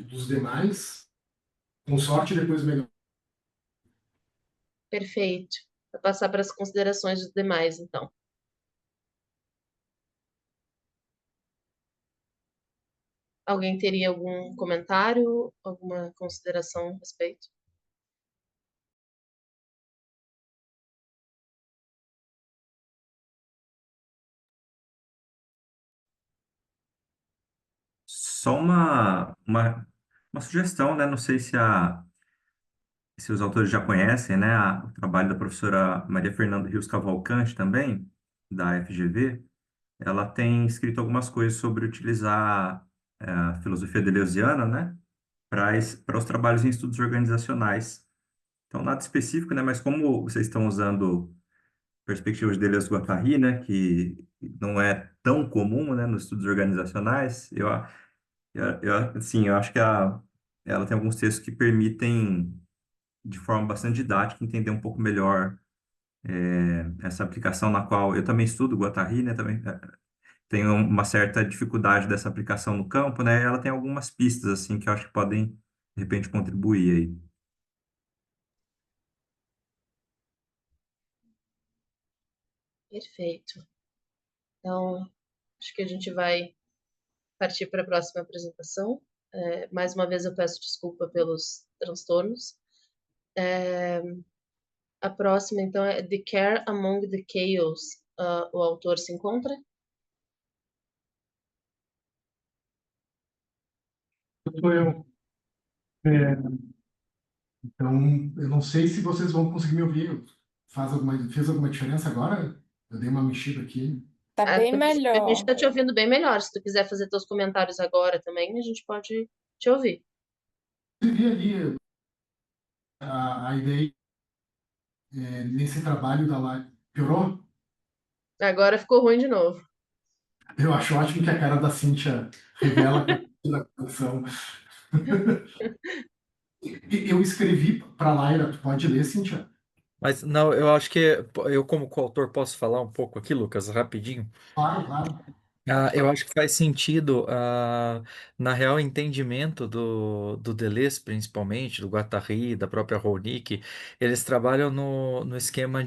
dos demais. Com sorte, depois melhor. Perfeito. Vou passar para as considerações dos demais, então. Alguém teria algum comentário, alguma consideração a respeito? Só uma sugestão, né? Não sei se os autores já conhecem, né? O trabalho da professora Maria Fernanda Rios Cavalcante também, da FGV. Ela tem escrito algumas coisas sobre utilizar a filosofia deleuziana, né? Para os trabalhos em estudos organizacionais. Então, nada específico, né? Mas como vocês estão usando perspectiva de Deleuze-Guattari, né? Que não é tão comum, né? Nos estudos organizacionais, assim, eu acho que ela tem alguns textos que permitem, de forma bastante didática, entender um pouco melhor essa aplicação na qual eu também estudo Guattari, né? Também tenho uma certa dificuldade dessa aplicação no campo, né? Ela tem algumas pistas, assim, que eu acho que podem, de repente, contribuir aí. Perfeito. Então, acho que a gente vai partir para a próxima apresentação. Mais uma vez eu peço desculpa pelos transtornos. A próxima, então, é The Care Among the Chaos. O autor se encontra? Sou eu. Então, eu não sei se vocês vão conseguir me ouvir. Fez alguma diferença agora? Eu dei uma mexida aqui. Tá bem A gente melhor. está te ouvindo bem melhor. Se tu quiser fazer teus comentários agora também, a gente pode te ouvir. Eu vi ali a ideia nesse trabalho da live. Piorou? Agora ficou ruim de novo. Eu acho ótimo que a cara da Cíntia revela a canção. Eu escrevi para a Laira, tu pode ler, Cíntia? Mas não, eu acho que eu, como coautor, posso falar um pouco aqui, Lucas, rapidinho. Claro, claro. Eu acho que faz sentido, na real, entendimento do Deleuze, principalmente, do Guattari, da própria Rornik, eles trabalham no esquema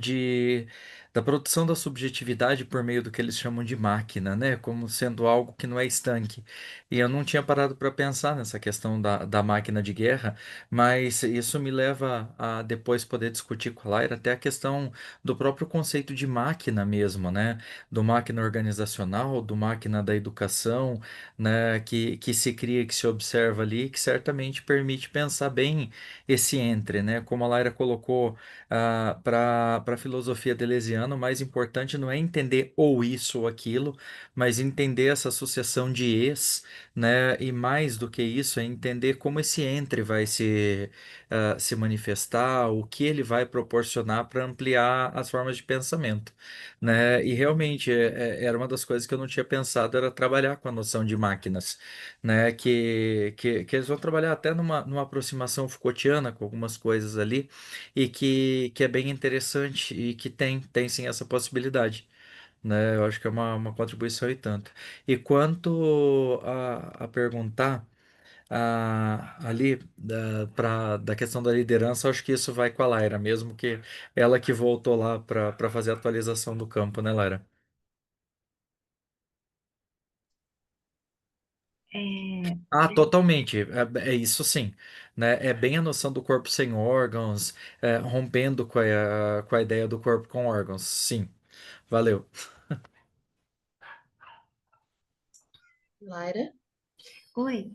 da produção da subjetividade por meio do que eles chamam de máquina, né? Como sendo algo que não é estanque. E eu não tinha parado para pensar nessa questão da máquina de guerra, mas isso me leva a depois poder discutir com a Laira até a questão do próprio conceito de máquina mesmo, né? Do máquina organizacional, do máquina da educação, né, que se cria, que se observa ali, que certamente permite pensar bem esse entre, né? Como a Laira colocou, para a filosofia deleuziana, o mais importante não é entender ou isso ou aquilo, mas entender essa associação de es, né? E mais do que isso, é entender como esse entre vai se manifestar, o que ele vai proporcionar para ampliar as formas de pensamento, né? E realmente era uma das coisas que eu não tinha pensado, era trabalhar com a noção de máquinas, né? Que eles vão trabalhar até numa aproximação Foucaultiana com algumas coisas ali, e que é bem interessante e que tem sim essa possibilidade. Né, eu acho que é uma contribuição e tanto. E quanto a perguntar ali da questão da liderança, eu acho que isso vai com a Laira, mesmo que ela que voltou lá para fazer a atualização do campo, né, Laira? É, Totalmente. É isso sim, né? É bem a noção do corpo sem órgãos, rompendo com a ideia do corpo com órgãos. Sim, valeu. Laira? oi,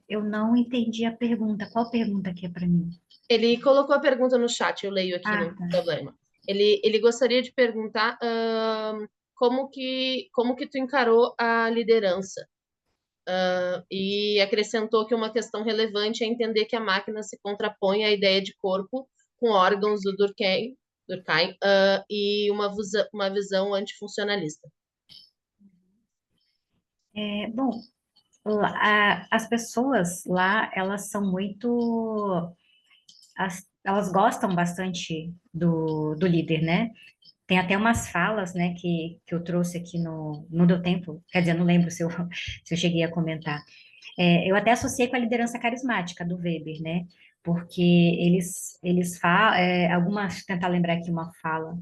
eu não entendi a pergunta. Qual pergunta que é para mim? Ele colocou a pergunta no chat, eu leio aqui, Ah, não tem tá. problema. Ele gostaria de perguntar como que tu encarou a liderança? E acrescentou que uma questão relevante é entender que a máquina se contrapõe à ideia de corpo com órgãos do Durkheim, e uma visão antifuncionalista. Bom, as pessoas lá, elas são muito. Elas gostam bastante do líder, né? Tem até umas falas, né, que eu trouxe aqui no Deu Tempo, quer dizer, não lembro se eu, se eu cheguei a comentar. Eu até associei com a liderança carismática do Weber, né? Porque eles falam, algumas, tentar lembrar aqui uma fala.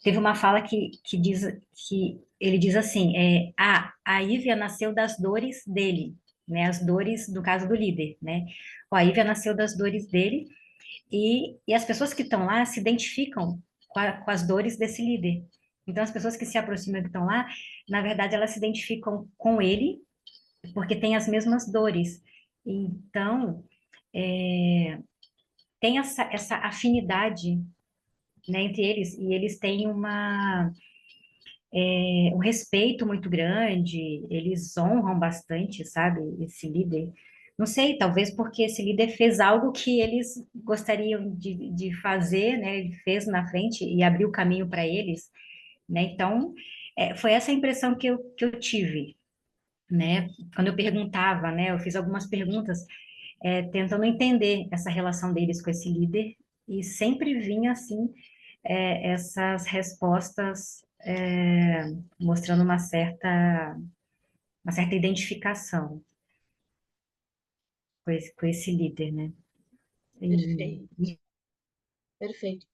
Teve uma fala que diz que ele diz assim, a Ívia nasceu das dores dele, né? As dores, do caso do líder, né? A Ívia nasceu das dores dele e as pessoas que estão lá se identificam com as dores desse líder. Então, as pessoas que se aproximam que estão lá, na verdade, elas se identificam com ele porque tem as mesmas dores. Então, é, tem essa afinidade, né, entre eles, e eles têm um respeito muito grande, eles honram bastante, sabe, esse líder. Não sei, talvez porque esse líder fez algo que eles gostariam de fazer, né, ele fez na frente e abriu o caminho para eles, né, então, foi essa a impressão que eu tive, né, quando eu perguntava, né, eu fiz algumas perguntas tentando entender essa relação deles com esse líder, e sempre vinha, assim, essas respostas mostrando uma certa identificação com esse líder, né? Perfeito, E perfeito.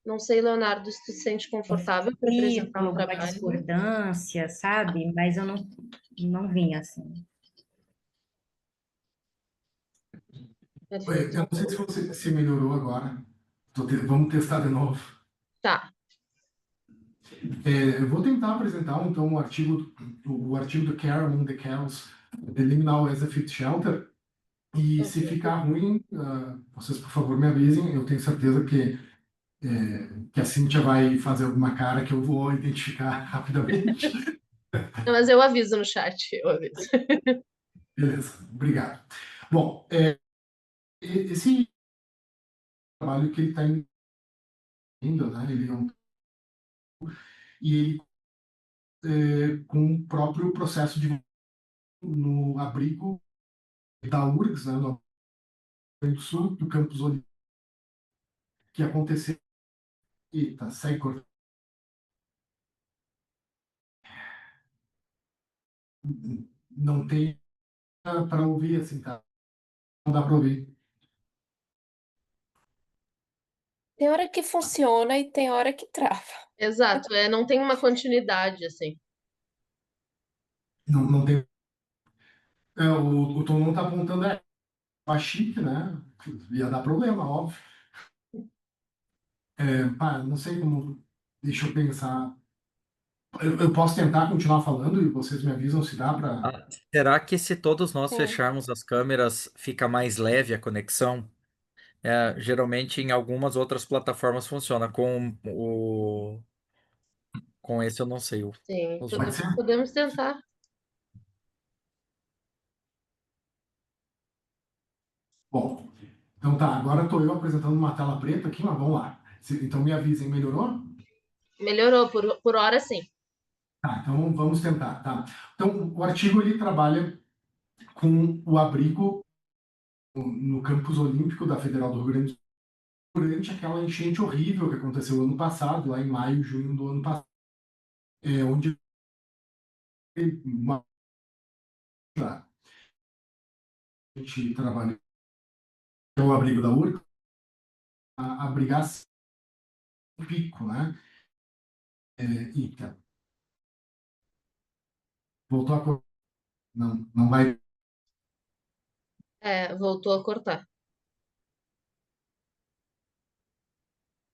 Não sei, Leonardo, se tu se sente confortável para apresentar o alguma trabalho. discordância, sabe? Mas eu não vinha assim. Eu Perfeito. não sei se você se melhorou agora. Vamos testar de novo. Tá, Eu vou tentar apresentar então o artigo do Carroll in the Carols, The Liminal as a Fifth Shelter. E se ok. ficar ruim, vocês por favor me avisem. Eu tenho certeza que a Cíntia vai fazer alguma cara que eu vou identificar rapidamente. Não, mas eu aviso no chat, eu aviso. Beleza, obrigado. Bom, esse trabalho que ele está indo, né? Ele é e ele com o próprio processo de no abrigo da URGS, né, no Rio Grande do Sul, do Campus Olímpico, que aconteceu. Eita, sai cortando. não tem para ouvir, assim, tá? Não dá para ouvir. Tem hora que funciona e tem hora que trava. Exato, não tem uma continuidade, assim. Não tem. O Tom não tá apontando a chip, né? Ia dar problema, óbvio. Pá, não sei como. Deixa eu pensar. Eu posso tentar continuar falando e vocês me avisam se dá para. Será que se todos nós Sim. fecharmos as câmeras, fica mais leve a conexão? Geralmente em algumas outras plataformas funciona. Com esse eu não sei Sim, os Pode outros. ser? podemos tentar. Bom, então tá. Agora estou eu apresentando uma tela preta aqui, mas vamos lá. Então me avisem, melhorou? Melhorou, por hora sim. Tá, então vamos tentar, tá? Então, o artigo ele trabalha com o abrigo no campus olímpico da Federal do Rio Grande do Sul durante aquela enchente horrível que aconteceu ano passado, lá em maio, junho do ano passado, onde uma a gente trabalha o abrigo da URCA a abrigar um pico, né? Eita, voltou a não vai. Voltou a cortar.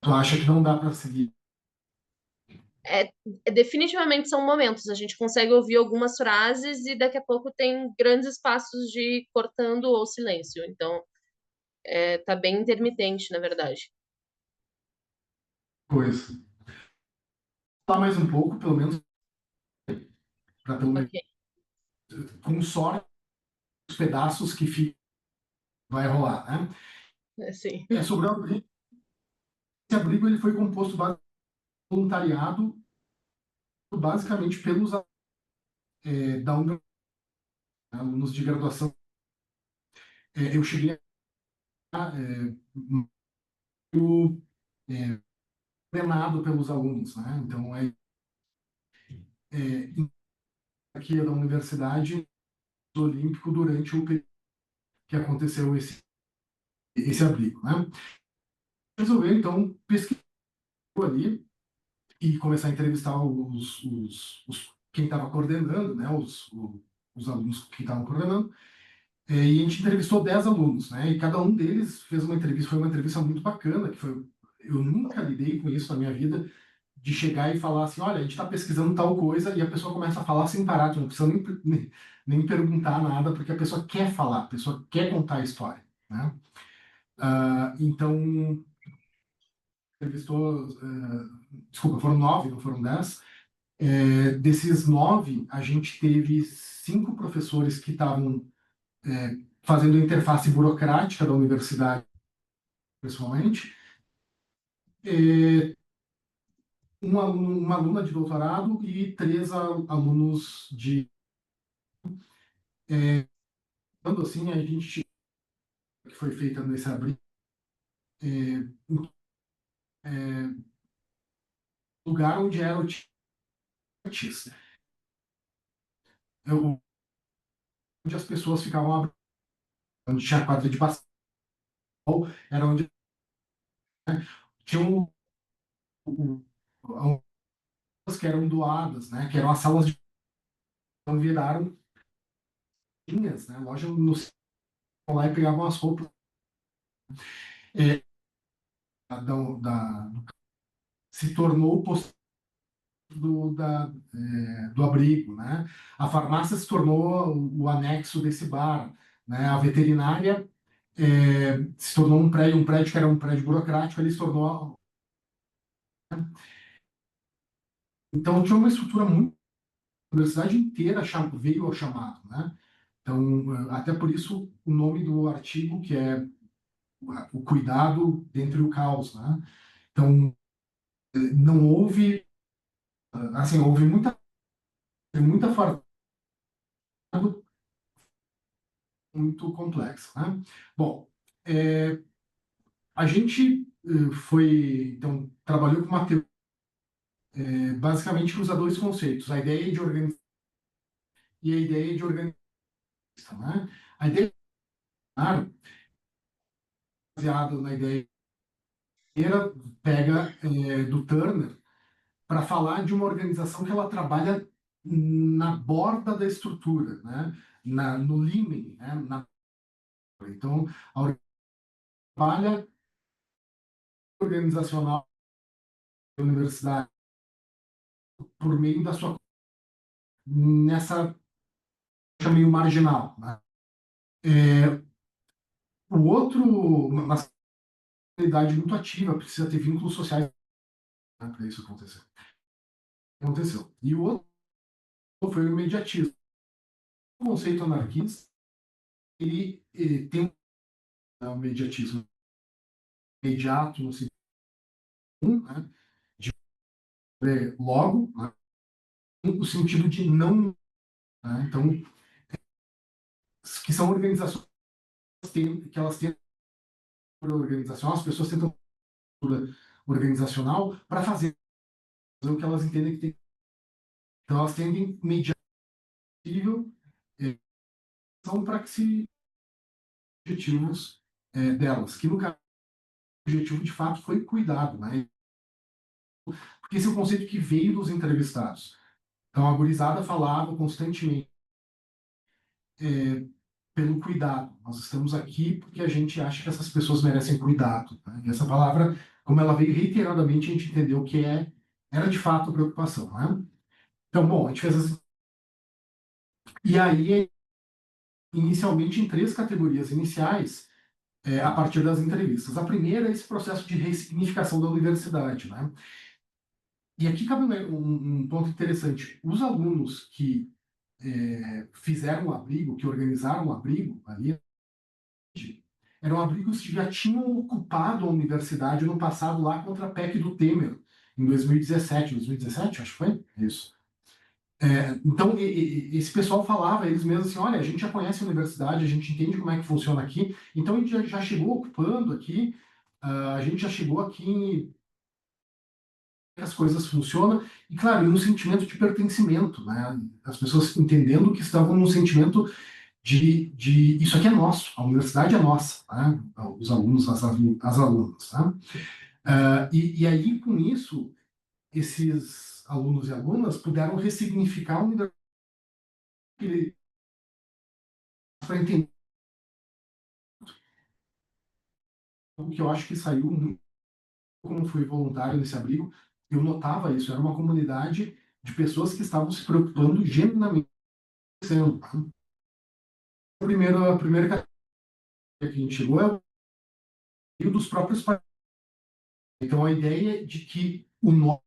Tu acha que não dá para seguir? Definitivamente são momentos. A gente consegue ouvir algumas frases e daqui a pouco tem grandes espaços de cortando ou silêncio. Então, tá bem intermitente, na verdade. Coisa. Falar mais um pouco, pelo menos, para pelo menos, Ok, com sorte, os pedaços que vai rolar, né? sim. Sobre o abrigo, esse abrigo ele foi composto voluntariado basicamente pelos da universidade, alunos de graduação. Eu cheguei meio, é, coordenado pelos alunos, né? Então, é, aqui é da universidade olímpico durante o período que aconteceu esse abrigo, né? Resolveu, então, pesquisar ali e começar a entrevistar quem estava coordenando, né? Os alunos que estavam coordenando. E a gente entrevistou 10 alunos, né? E cada um deles fez uma entrevista, foi uma entrevista muito bacana, eu nunca lidei com isso na minha vida, de chegar e falar assim, olha, a gente está pesquisando tal coisa, e a pessoa começa a falar sem parar, tu não precisa nem perguntar nada, porque a pessoa quer falar, a pessoa quer contar a história, né? Então, entrevistou, desculpa, foram 9, não foram 10. Desses 9, a gente teve 5 professores que estavam fazendo a interface burocrática da universidade, pessoalmente, uma aluna de doutorado e 3 alunos de. Quando assim, a gente que foi feita nesse abril, lugar onde era o TIS, onde as pessoas ficavam abrindo, onde tinha quadra de basquete, era onde tinha que eram doadas, né, que eram as salas de então viraram linhas, né, loja no lá e pegavam as roupas da se tornou o posto do abrigo, né? A farmácia se tornou o anexo desse bar, né? A veterinária se tornou um prédio que era um prédio burocrático, ele se tornou. Então tinha uma estrutura muito. A universidade inteira veio ao chamado, né? Então, até por isso o nome do artigo, que é o cuidado dentre o caos, né? Então, não houve, assim, houve muita fartura muito complexa, né? Bom, a gente então, trabalhou com uma teoria, basicamente que usa 2 conceitos, a ideia de organização e a ideia de organização, né? A ideia claro, baseada na ideia pega do Turner para falar de uma organização que ela trabalha na borda da estrutura, né? No límen, né? Então, a trabalha organizacional da universidade por meio da sua nessa meio marginal, né? O outro, uma comunidade muito ativa, precisa ter vínculos sociais, né, para isso acontecer. Aconteceu. E o outro foi o imediatismo. O conceito anarquista, ele tem um imediatismo imediato no sentido, né, de logo, né, no sentido de não, né, então, que são organizações que elas têm organização, as pessoas tentam organizacional para fazer o que elas entendem que tem. Então, elas tendem mediatível são para que se objetivos delas, que no caso o objetivo de fato foi cuidado, né? Porque esse é o conceito que veio dos entrevistados. Então a gurizada falava constantemente pelo cuidado. Nós estamos aqui porque a gente acha que essas pessoas merecem cuidado. Né? E essa palavra, como ela veio reiteradamente, a gente entendeu que era de fato preocupação. Né? Então, bom, a gente fez as... E aí, inicialmente, em 3 categorias iniciais, a partir das entrevistas. A primeira é esse processo de ressignificação da universidade. Né? E aqui cabe um ponto interessante. Os alunos que fizeram o abrigo, que organizaram o abrigo ali, eram abrigos que já tinham ocupado a universidade no passado lá contra a PEC do Temer, em 2017. 2017, acho que foi? Isso. Então, esse pessoal falava, eles mesmos assim, olha, a gente já conhece a universidade, a gente entende como é que funciona aqui, então a gente já chegou ocupando aqui, a gente já chegou aqui que as coisas funcionam, e claro, um sentimento de pertencimento, né? As pessoas entendendo que estavam num sentimento de isso aqui é nosso, a universidade é nossa, né? Os alunos, as alunas. Né? E aí, com isso, esses alunos e alunas puderam ressignificar a universidade para entender o que eu acho que saiu muito, como fui voluntário nesse abrigo, eu notava isso, era uma comunidade de pessoas que estavam se preocupando genuinamente. A primeira categoria que a gente chegou é o dos próprios pais. Então, a ideia de que o nosso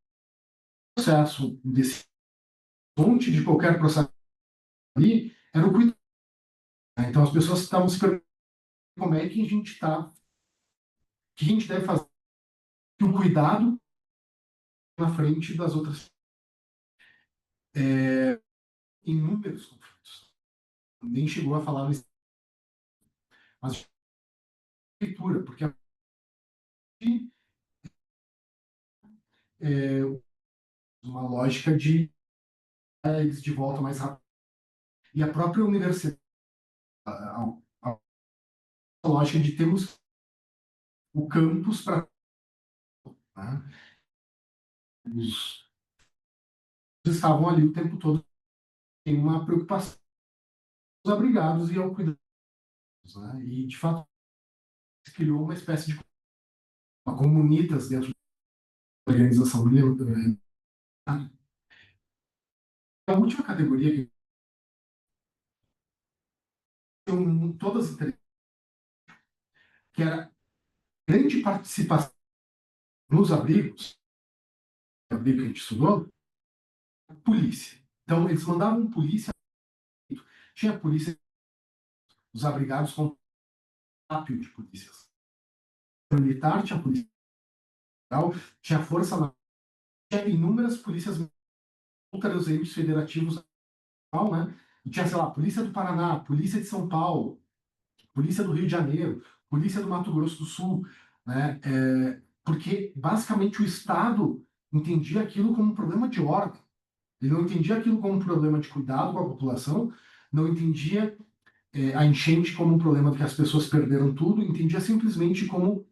processo, desse fonte de qualquer processo ali, era o cuidado. Então, as pessoas estavam se perguntando como é que a gente está, o que a gente deve fazer, que o cuidado na frente das outras. Inúmeros conflitos. Nem chegou a falar nisso, mas leitura, porque é uma lógica de eles de volta mais rápido. E a própria universidade, a lógica de termos o campus para. Né? Os estavam ali o tempo todo, tem uma preocupação os abrigados e ao cuidado. Né? E, de fato, se criou uma espécie de uma comunitas dentro da organização. A última categoria que todas que era grande participação nos abrigos, abrigo que a gente estudou, polícia. Então, eles mandavam polícia, tinha polícia, os abrigados com tápio de polícias. Militar, tinha polícia federal, tinha força naval, tinha inúmeras polícias contra os entes federativos, né? E tinha, sei lá, Polícia do Paraná, Polícia de São Paulo, Polícia do Rio de Janeiro, Polícia do Mato Grosso do Sul, né? Porque, basicamente, o Estado entendia aquilo como um problema de ordem. Ele não entendia aquilo como um problema de cuidado com a população, não entendia a enchente como um problema de que as pessoas perderam tudo, entendia simplesmente como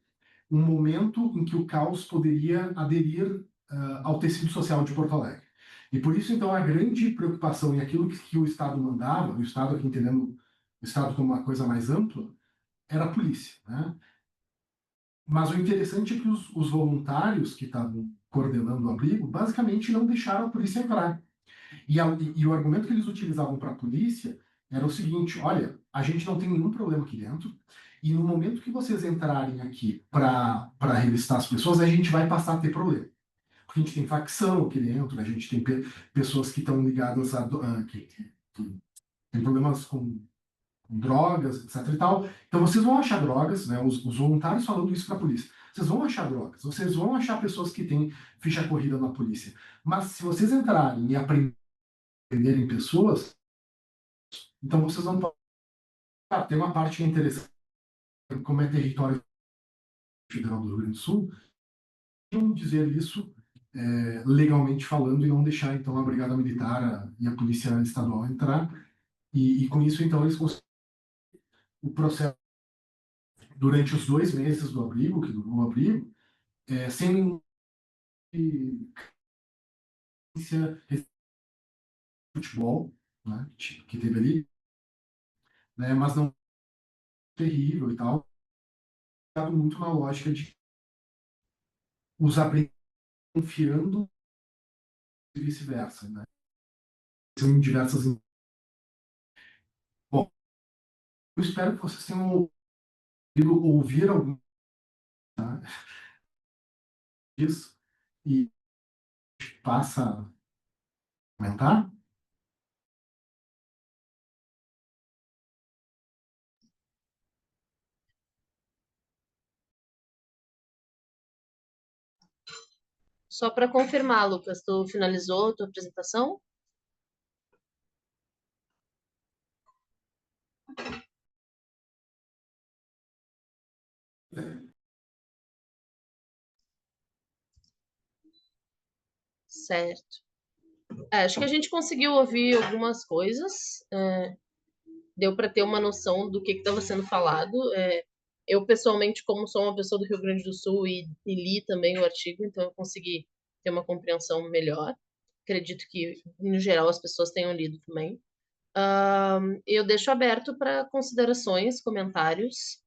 um momento em que o caos poderia aderir ao tecido social de Porto Alegre. E por isso, então, a grande preocupação em aquilo que o Estado mandava, o Estado aqui entendendo o Estado como uma coisa mais ampla, era a polícia, né? Mas o interessante é que os voluntários que estavam coordenando o abrigo, basicamente não deixaram a polícia entrar. E o argumento que eles utilizavam para a polícia era o seguinte: olha, a gente não tem nenhum problema aqui dentro, e no momento que vocês entrarem aqui para revistar as pessoas, a gente vai passar a ter problema. Porque a gente tem facção aqui dentro, a gente tem pessoas que estão ligadas que tem problemas com drogas, etc e tal. Então vocês vão achar drogas, né? Os voluntários falando isso para a polícia. Vocês vão achar drogas, vocês vão achar pessoas que têm ficha corrida na polícia. Mas se vocês entrarem e aprenderem pessoas, então vocês não podem. Ah, tem uma parte que é interessante, como é território federal do Rio Grande do Sul, não dizer isso legalmente falando e não deixar então a brigada militar e a polícia estadual entrar. E com isso então eles conseguem o processo durante os 2 meses do abrigo, que durou o abrigo, sem nenhuma futebol, né, que teve ali, né, mas não terrível e tal, muito na lógica de os abrigos confiando e vice-versa, né? São diversas. Bom, eu espero que vocês tenham ouvido ouvir algum disso e passa a comentar. Só para confirmar, Lucas, tu finalizou a tua apresentação? Certo. Acho que a gente conseguiu ouvir algumas coisas, deu para ter uma noção do que estava sendo falado. Eu, pessoalmente, como sou uma pessoa do Rio Grande do Sul e li também o artigo, então eu consegui ter uma compreensão melhor. Acredito que, no geral, as pessoas tenham lido também. Eu deixo aberto para considerações, comentários.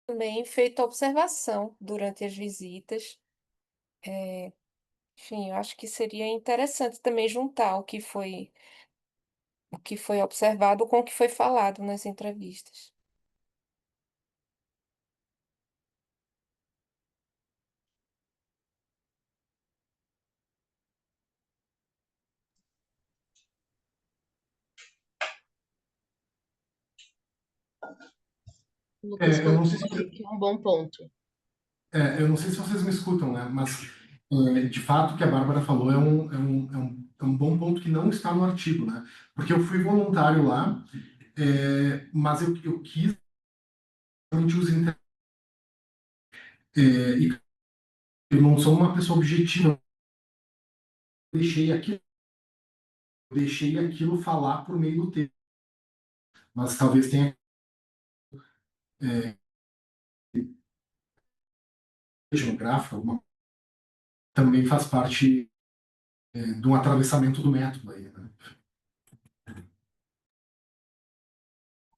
Também feito observação durante as visitas. Enfim, eu acho que seria interessante também juntar o que foi observado com o que foi falado nas entrevistas. O Lucas Eu não sei colocou se ali que é um bom ponto. eu não sei se vocês me escutam, né? Mas de fato o que a Bárbara falou é um bom ponto que não está no artigo, né? Porque eu fui voluntário lá, mas eu quis realmente e eu não sou uma pessoa objetiva, deixei aquilo, deixei aquilo falar por meio do texto, mas talvez tenha geográfica, também faz parte de um atravessamento do método aí, né?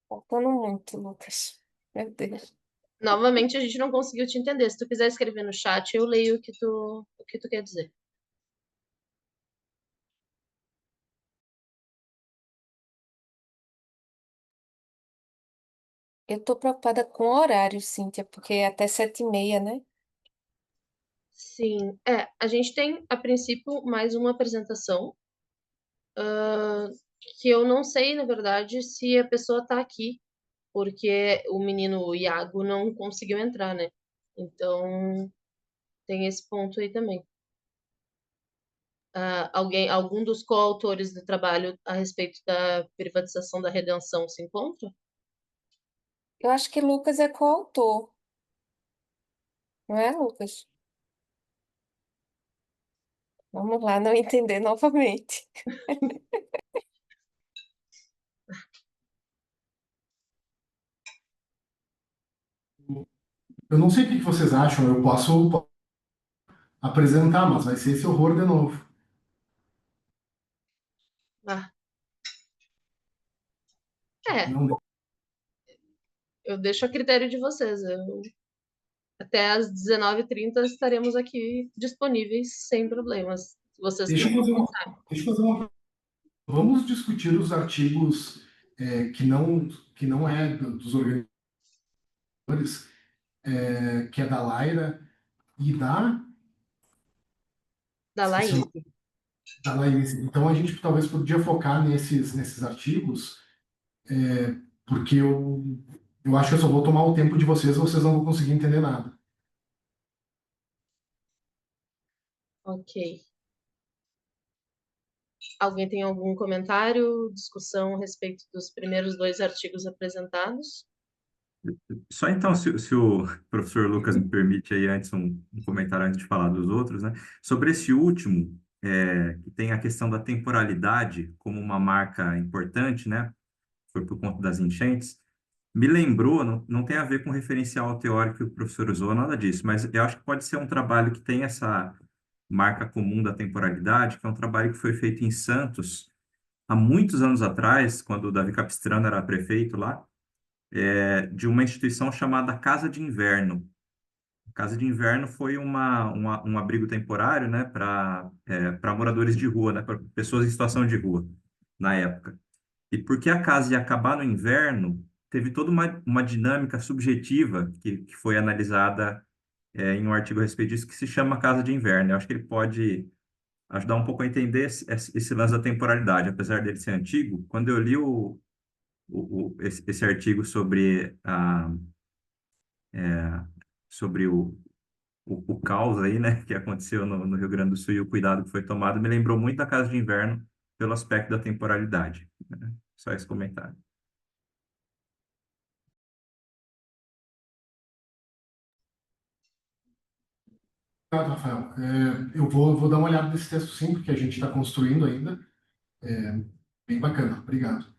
Faltando muito, Lucas. Meu Deus. Novamente, a gente não conseguiu te entender. Se tu quiser escrever no chat, eu leio o que tu quer dizer. Eu tô preocupada com o horário, Cíntia, porque é até 7h30, né? Sim, a gente tem, a princípio, mais uma apresentação, que eu não sei, na verdade, se a pessoa tá aqui, porque o menino Iago não conseguiu entrar, né? Então, tem esse ponto aí também. Algum dos coautores do trabalho a respeito da privatização da redenção se encontra? Eu acho que Lucas é coautor, não é, Lucas? Vamos lá, não entender novamente. Eu não sei o que vocês acham, eu posso apresentar, mas vai ser esse horror de novo. Ah, é, Não, eu deixo a critério de vocês. Até às 19h30 estaremos aqui disponíveis sem problemas. Se vocês deixa eu quiserem. fazer uma, deixa eu fazer uma. Vamos discutir os artigos que não é dos organizadores, que é da Laira e Da esqueci o Laís. nome, da Laís. Então a gente talvez podia focar nesses artigos, porque eu acho que eu só vou tomar o tempo de vocês não vão conseguir entender nada. Ok. Alguém tem algum comentário, discussão a respeito dos primeiros 2 artigos apresentados? Só então, se o professor Lucas me permite aí antes um comentário antes de falar dos outros, né? Sobre esse último, que tem a questão da temporalidade como uma marca importante, né? Foi por conta das enchentes. Me lembrou, não tem a ver com o referencial teórico que o professor usou, nada disso, mas eu acho que pode ser um trabalho que tem essa marca comum da temporalidade, que é um trabalho que foi feito em Santos há muitos anos atrás, quando o Davi Capistrano era prefeito lá, de uma instituição chamada Casa de Inverno. A Casa de Inverno foi um abrigo temporário, né, para moradores de rua, né, para pessoas em situação de rua, na época. E porque a casa ia acabar no inverno, teve toda uma dinâmica subjetiva que foi analisada em um artigo a respeito disso, que se chama Casa de Inverno. Eu acho que ele pode ajudar um pouco a entender esse lance da temporalidade. Apesar dele ser antigo, quando eu li esse artigo sobre o caos aí, né, que aconteceu no Rio Grande do Sul e o cuidado que foi tomado, me lembrou muito a Casa de Inverno pelo aspecto da temporalidade, né? Só esse comentário. Obrigado, Rafael. Eu vou dar uma olhada nesse texto sim, porque a gente está construindo ainda. Bem bacana, obrigado.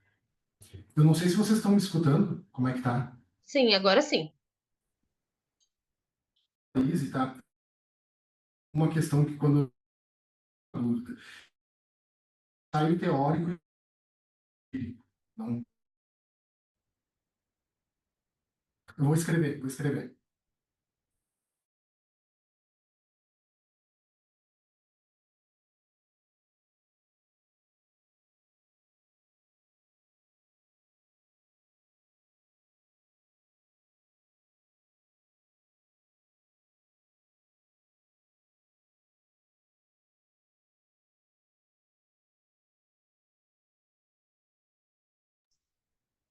Eu não sei se vocês estão me escutando, como é que tá? Sim, agora sim. Easy, tá? Uma questão que quando sai o teórico, não, eu vou escrever.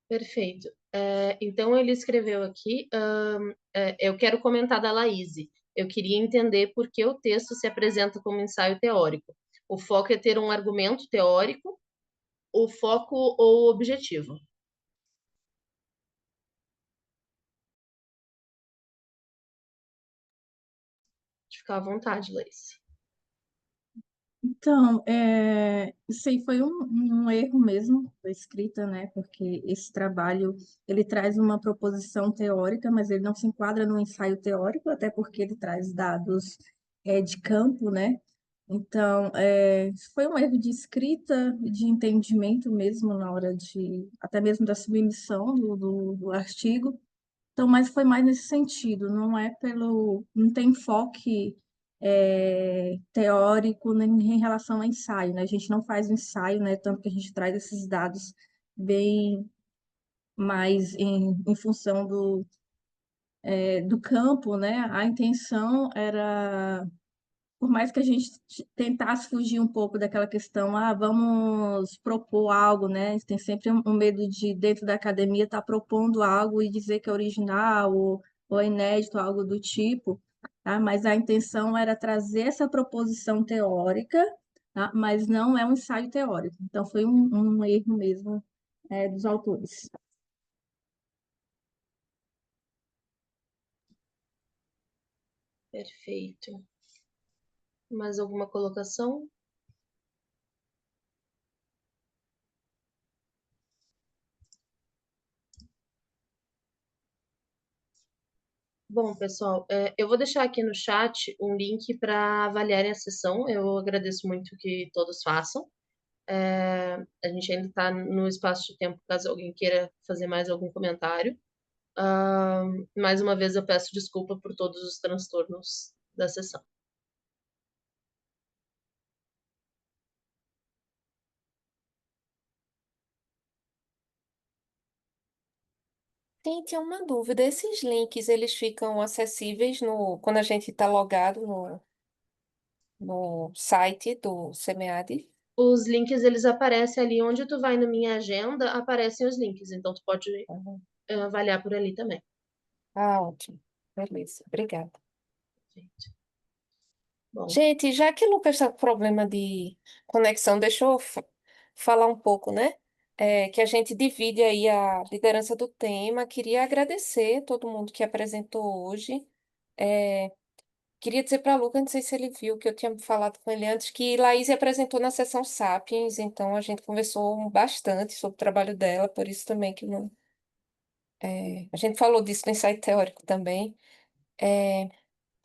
Perfeito. Então, ele escreveu aqui, eu quero comentar da Laís. Eu queria entender por que o texto se apresenta como ensaio teórico. O foco é ter um argumento teórico, o foco ou o objetivo? Ficar à vontade, Laís. Então, isso aí foi um erro mesmo da escrita, né? Porque esse trabalho, ele traz uma proposição teórica, mas ele não se enquadra no ensaio teórico, até porque ele traz dados, de campo, né? Então, foi um erro de escrita, de entendimento mesmo na hora até mesmo da submissão do artigo. Então, mas foi mais nesse sentido, não tem enfoque teórico nem em relação ao ensaio, né? A gente não faz o ensaio, né? Tanto que a gente traz esses dados bem mais em função do campo, né? A intenção era, por mais que a gente tentasse fugir um pouco daquela questão, vamos propor algo, né? Tem sempre um medo de, dentro da academia, estar propondo algo e dizer que é original ou é inédito, algo do tipo, tá? Mas a intenção era trazer essa proposição teórica, tá? Mas não é um ensaio teórico. Então, foi um erro mesmo, dos autores. Perfeito. Mais alguma colocação? Bom, pessoal, eu vou deixar aqui no chat um link para avaliarem a sessão. Eu agradeço muito que todos façam. A gente ainda está no espaço de tempo, caso alguém queira fazer mais algum comentário. Mais uma vez, eu peço desculpa por todos os transtornos da sessão. Sim, tinha uma dúvida. Esses links, eles ficam acessíveis quando a gente está logado no site do SEMEAD? Os links, eles aparecem ali onde tu vai na minha agenda, aparecem os links. Então, tu pode Uhum. avaliar por ali também. Ah, ótimo. Beleza, obrigada. Gente. Bom, Gente, já que o Lucas está com problema de conexão, deixa eu falar um pouco, né? Que a gente divide aí a liderança do tema. Queria agradecer todo mundo que apresentou hoje. É, queria dizer para Lucas, não sei se ele viu, que eu tinha falado com ele antes, que Laís apresentou na sessão Sapiens, então a gente conversou bastante sobre o trabalho dela, por isso também que não, a gente falou disso no ensaio teórico também. É,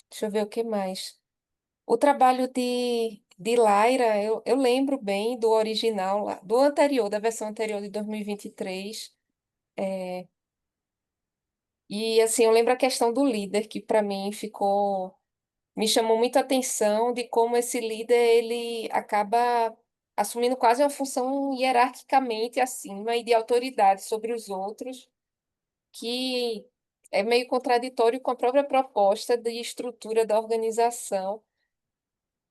deixa eu ver o que mais. O trabalho de Laira, eu lembro bem do original, do anterior, da versão anterior de 2023. E assim, eu lembro a questão do líder, que para mim me chamou muita atenção de como esse líder ele acaba assumindo quase uma função hierarquicamente acima e de autoridade sobre os outros, que é meio contraditório com a própria proposta de estrutura da organização.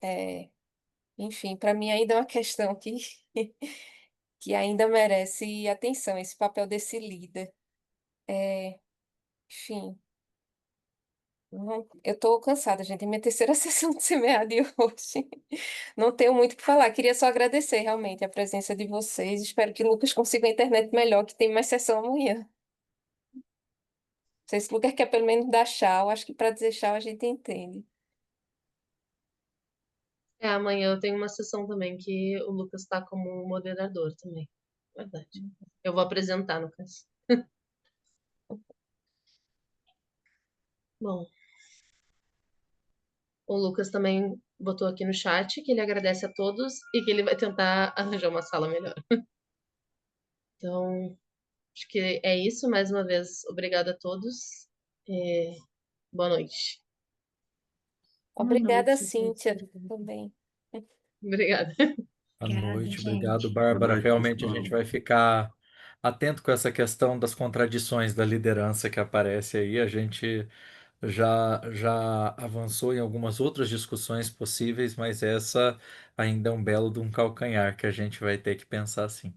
É, enfim, para mim ainda é uma questão que ainda merece atenção, esse papel desse líder. É, enfim, eu estou cansada, gente. É minha terceira sessão de CMA de hoje. Não tenho muito o que falar. Queria só agradecer realmente a presença de vocês. Espero que o Lucas consiga a internet melhor, que tem mais sessão amanhã. Não sei se o Lucas quer pelo menos dar tchau. Acho que para dizer tchau a gente entende. amanhã eu tenho uma sessão também que o Lucas está como moderador também. Verdade. Eu vou apresentar, no caso. Bom, o Lucas também botou aqui no chat que ele agradece a todos e que ele vai tentar arranjar uma sala melhor. Então, acho que é isso. Mais uma vez, obrigada a todos. É, boa noite. Boa Obrigada, noite, gente. Cíntia, também. Obrigada. Boa Obrigada, noite, obrigado, gente. Boa Bárbara. noite, Realmente a gente pessoal. vai ficar atento com essa questão das contradições da liderança que aparece aí. A gente já avançou em algumas outras discussões possíveis, mas essa ainda é um belo de um calcanhar que a gente vai ter que pensar assim,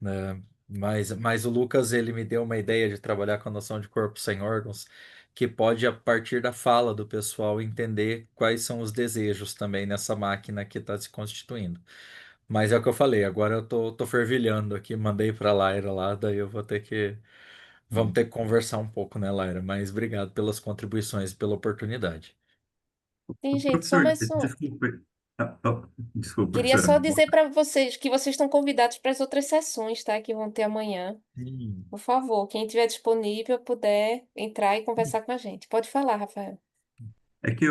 né? Mas o Lucas, ele me deu uma ideia de trabalhar com a noção de corpo sem órgãos, que pode, a partir da fala do pessoal, entender quais são os desejos também nessa máquina que está se constituindo. Mas é o que eu falei, agora eu tô fervilhando aqui, mandei pra Laira lá, daí eu vou ter que. Vamos ter que conversar um pouco, né, Laira? Mas obrigado pelas contribuições e pela oportunidade. Sim, gente, só Professor, mais um. desculpa. Desculpa, Queria só professora. dizer para vocês que vocês estão convidados para as outras sessões, tá? Que vão ter amanhã. Sim. Por favor, quem estiver disponível, puder entrar e conversar com a gente. Pode falar, Rafael. É que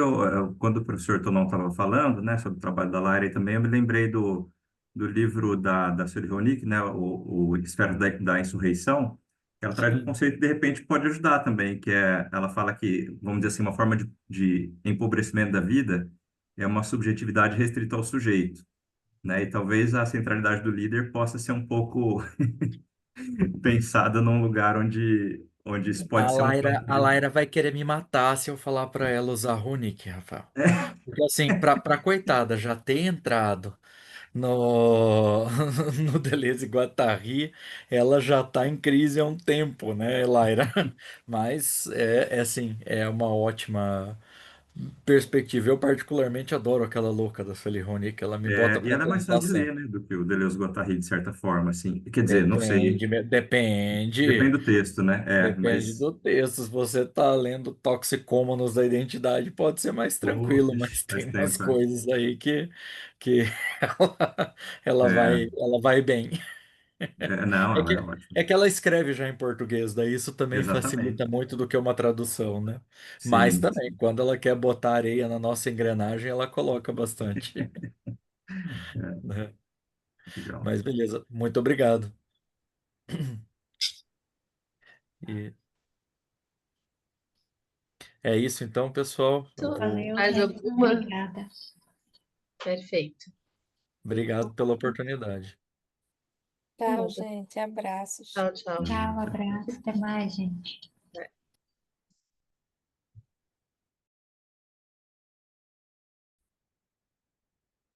quando o professor Tonon estava falando, né, sobre o trabalho da Lara, e também eu me lembrei do livro da Sally Ronick, né, o Esfera da Insurreição, que ela traz um Sim. conceito que, de repente, pode ajudar também, que é, ela fala que, vamos dizer assim, uma forma de empobrecimento da vida é uma subjetividade restrita ao sujeito, né, e talvez a centralidade do líder possa ser um pouco pensada num lugar onde isso pode ser uma coisa A que... Laira vai querer me matar se eu falar pra ela usar Runic, Rafael. Porque assim, pra coitada já ter entrado no, no Deleuze e Guattari, ela já tá em crise há um tempo, né, Laira? Mas é assim, é uma ótima perspectiva. Eu particularmente adoro aquela louca da Sally Rooney, que ela me bota E para ela é mais pensar fácil de sempre. ler, né, do que o Deleuze-Guattari, de certa forma, assim. Quer dizer, não sei, Depende. depende do texto, né? Depende Mas, do texto. Se você está lendo Toxicômanos da Identidade, pode ser mais pô, tranquilo, ixi, mas faz tem umas tempo, é. coisas aí que É, ela vai bem. não, É ela que, é ótima. é que ela escreve já em português, daí isso também facilita Exatamente. muito do que uma tradução, né? Mas Sim, também, sim. quando ela quer botar areia na nossa engrenagem, ela coloca bastante, É, né? legal. Mas beleza, muito obrigado. E é isso então, pessoal. Eu vou. Valeu, Mais gente. alguma? Obrigada. Perfeito. Obrigado pela oportunidade. Tchau, gente. Abraços. Tchau, tchau. Tchau, abraço. Até mais, gente.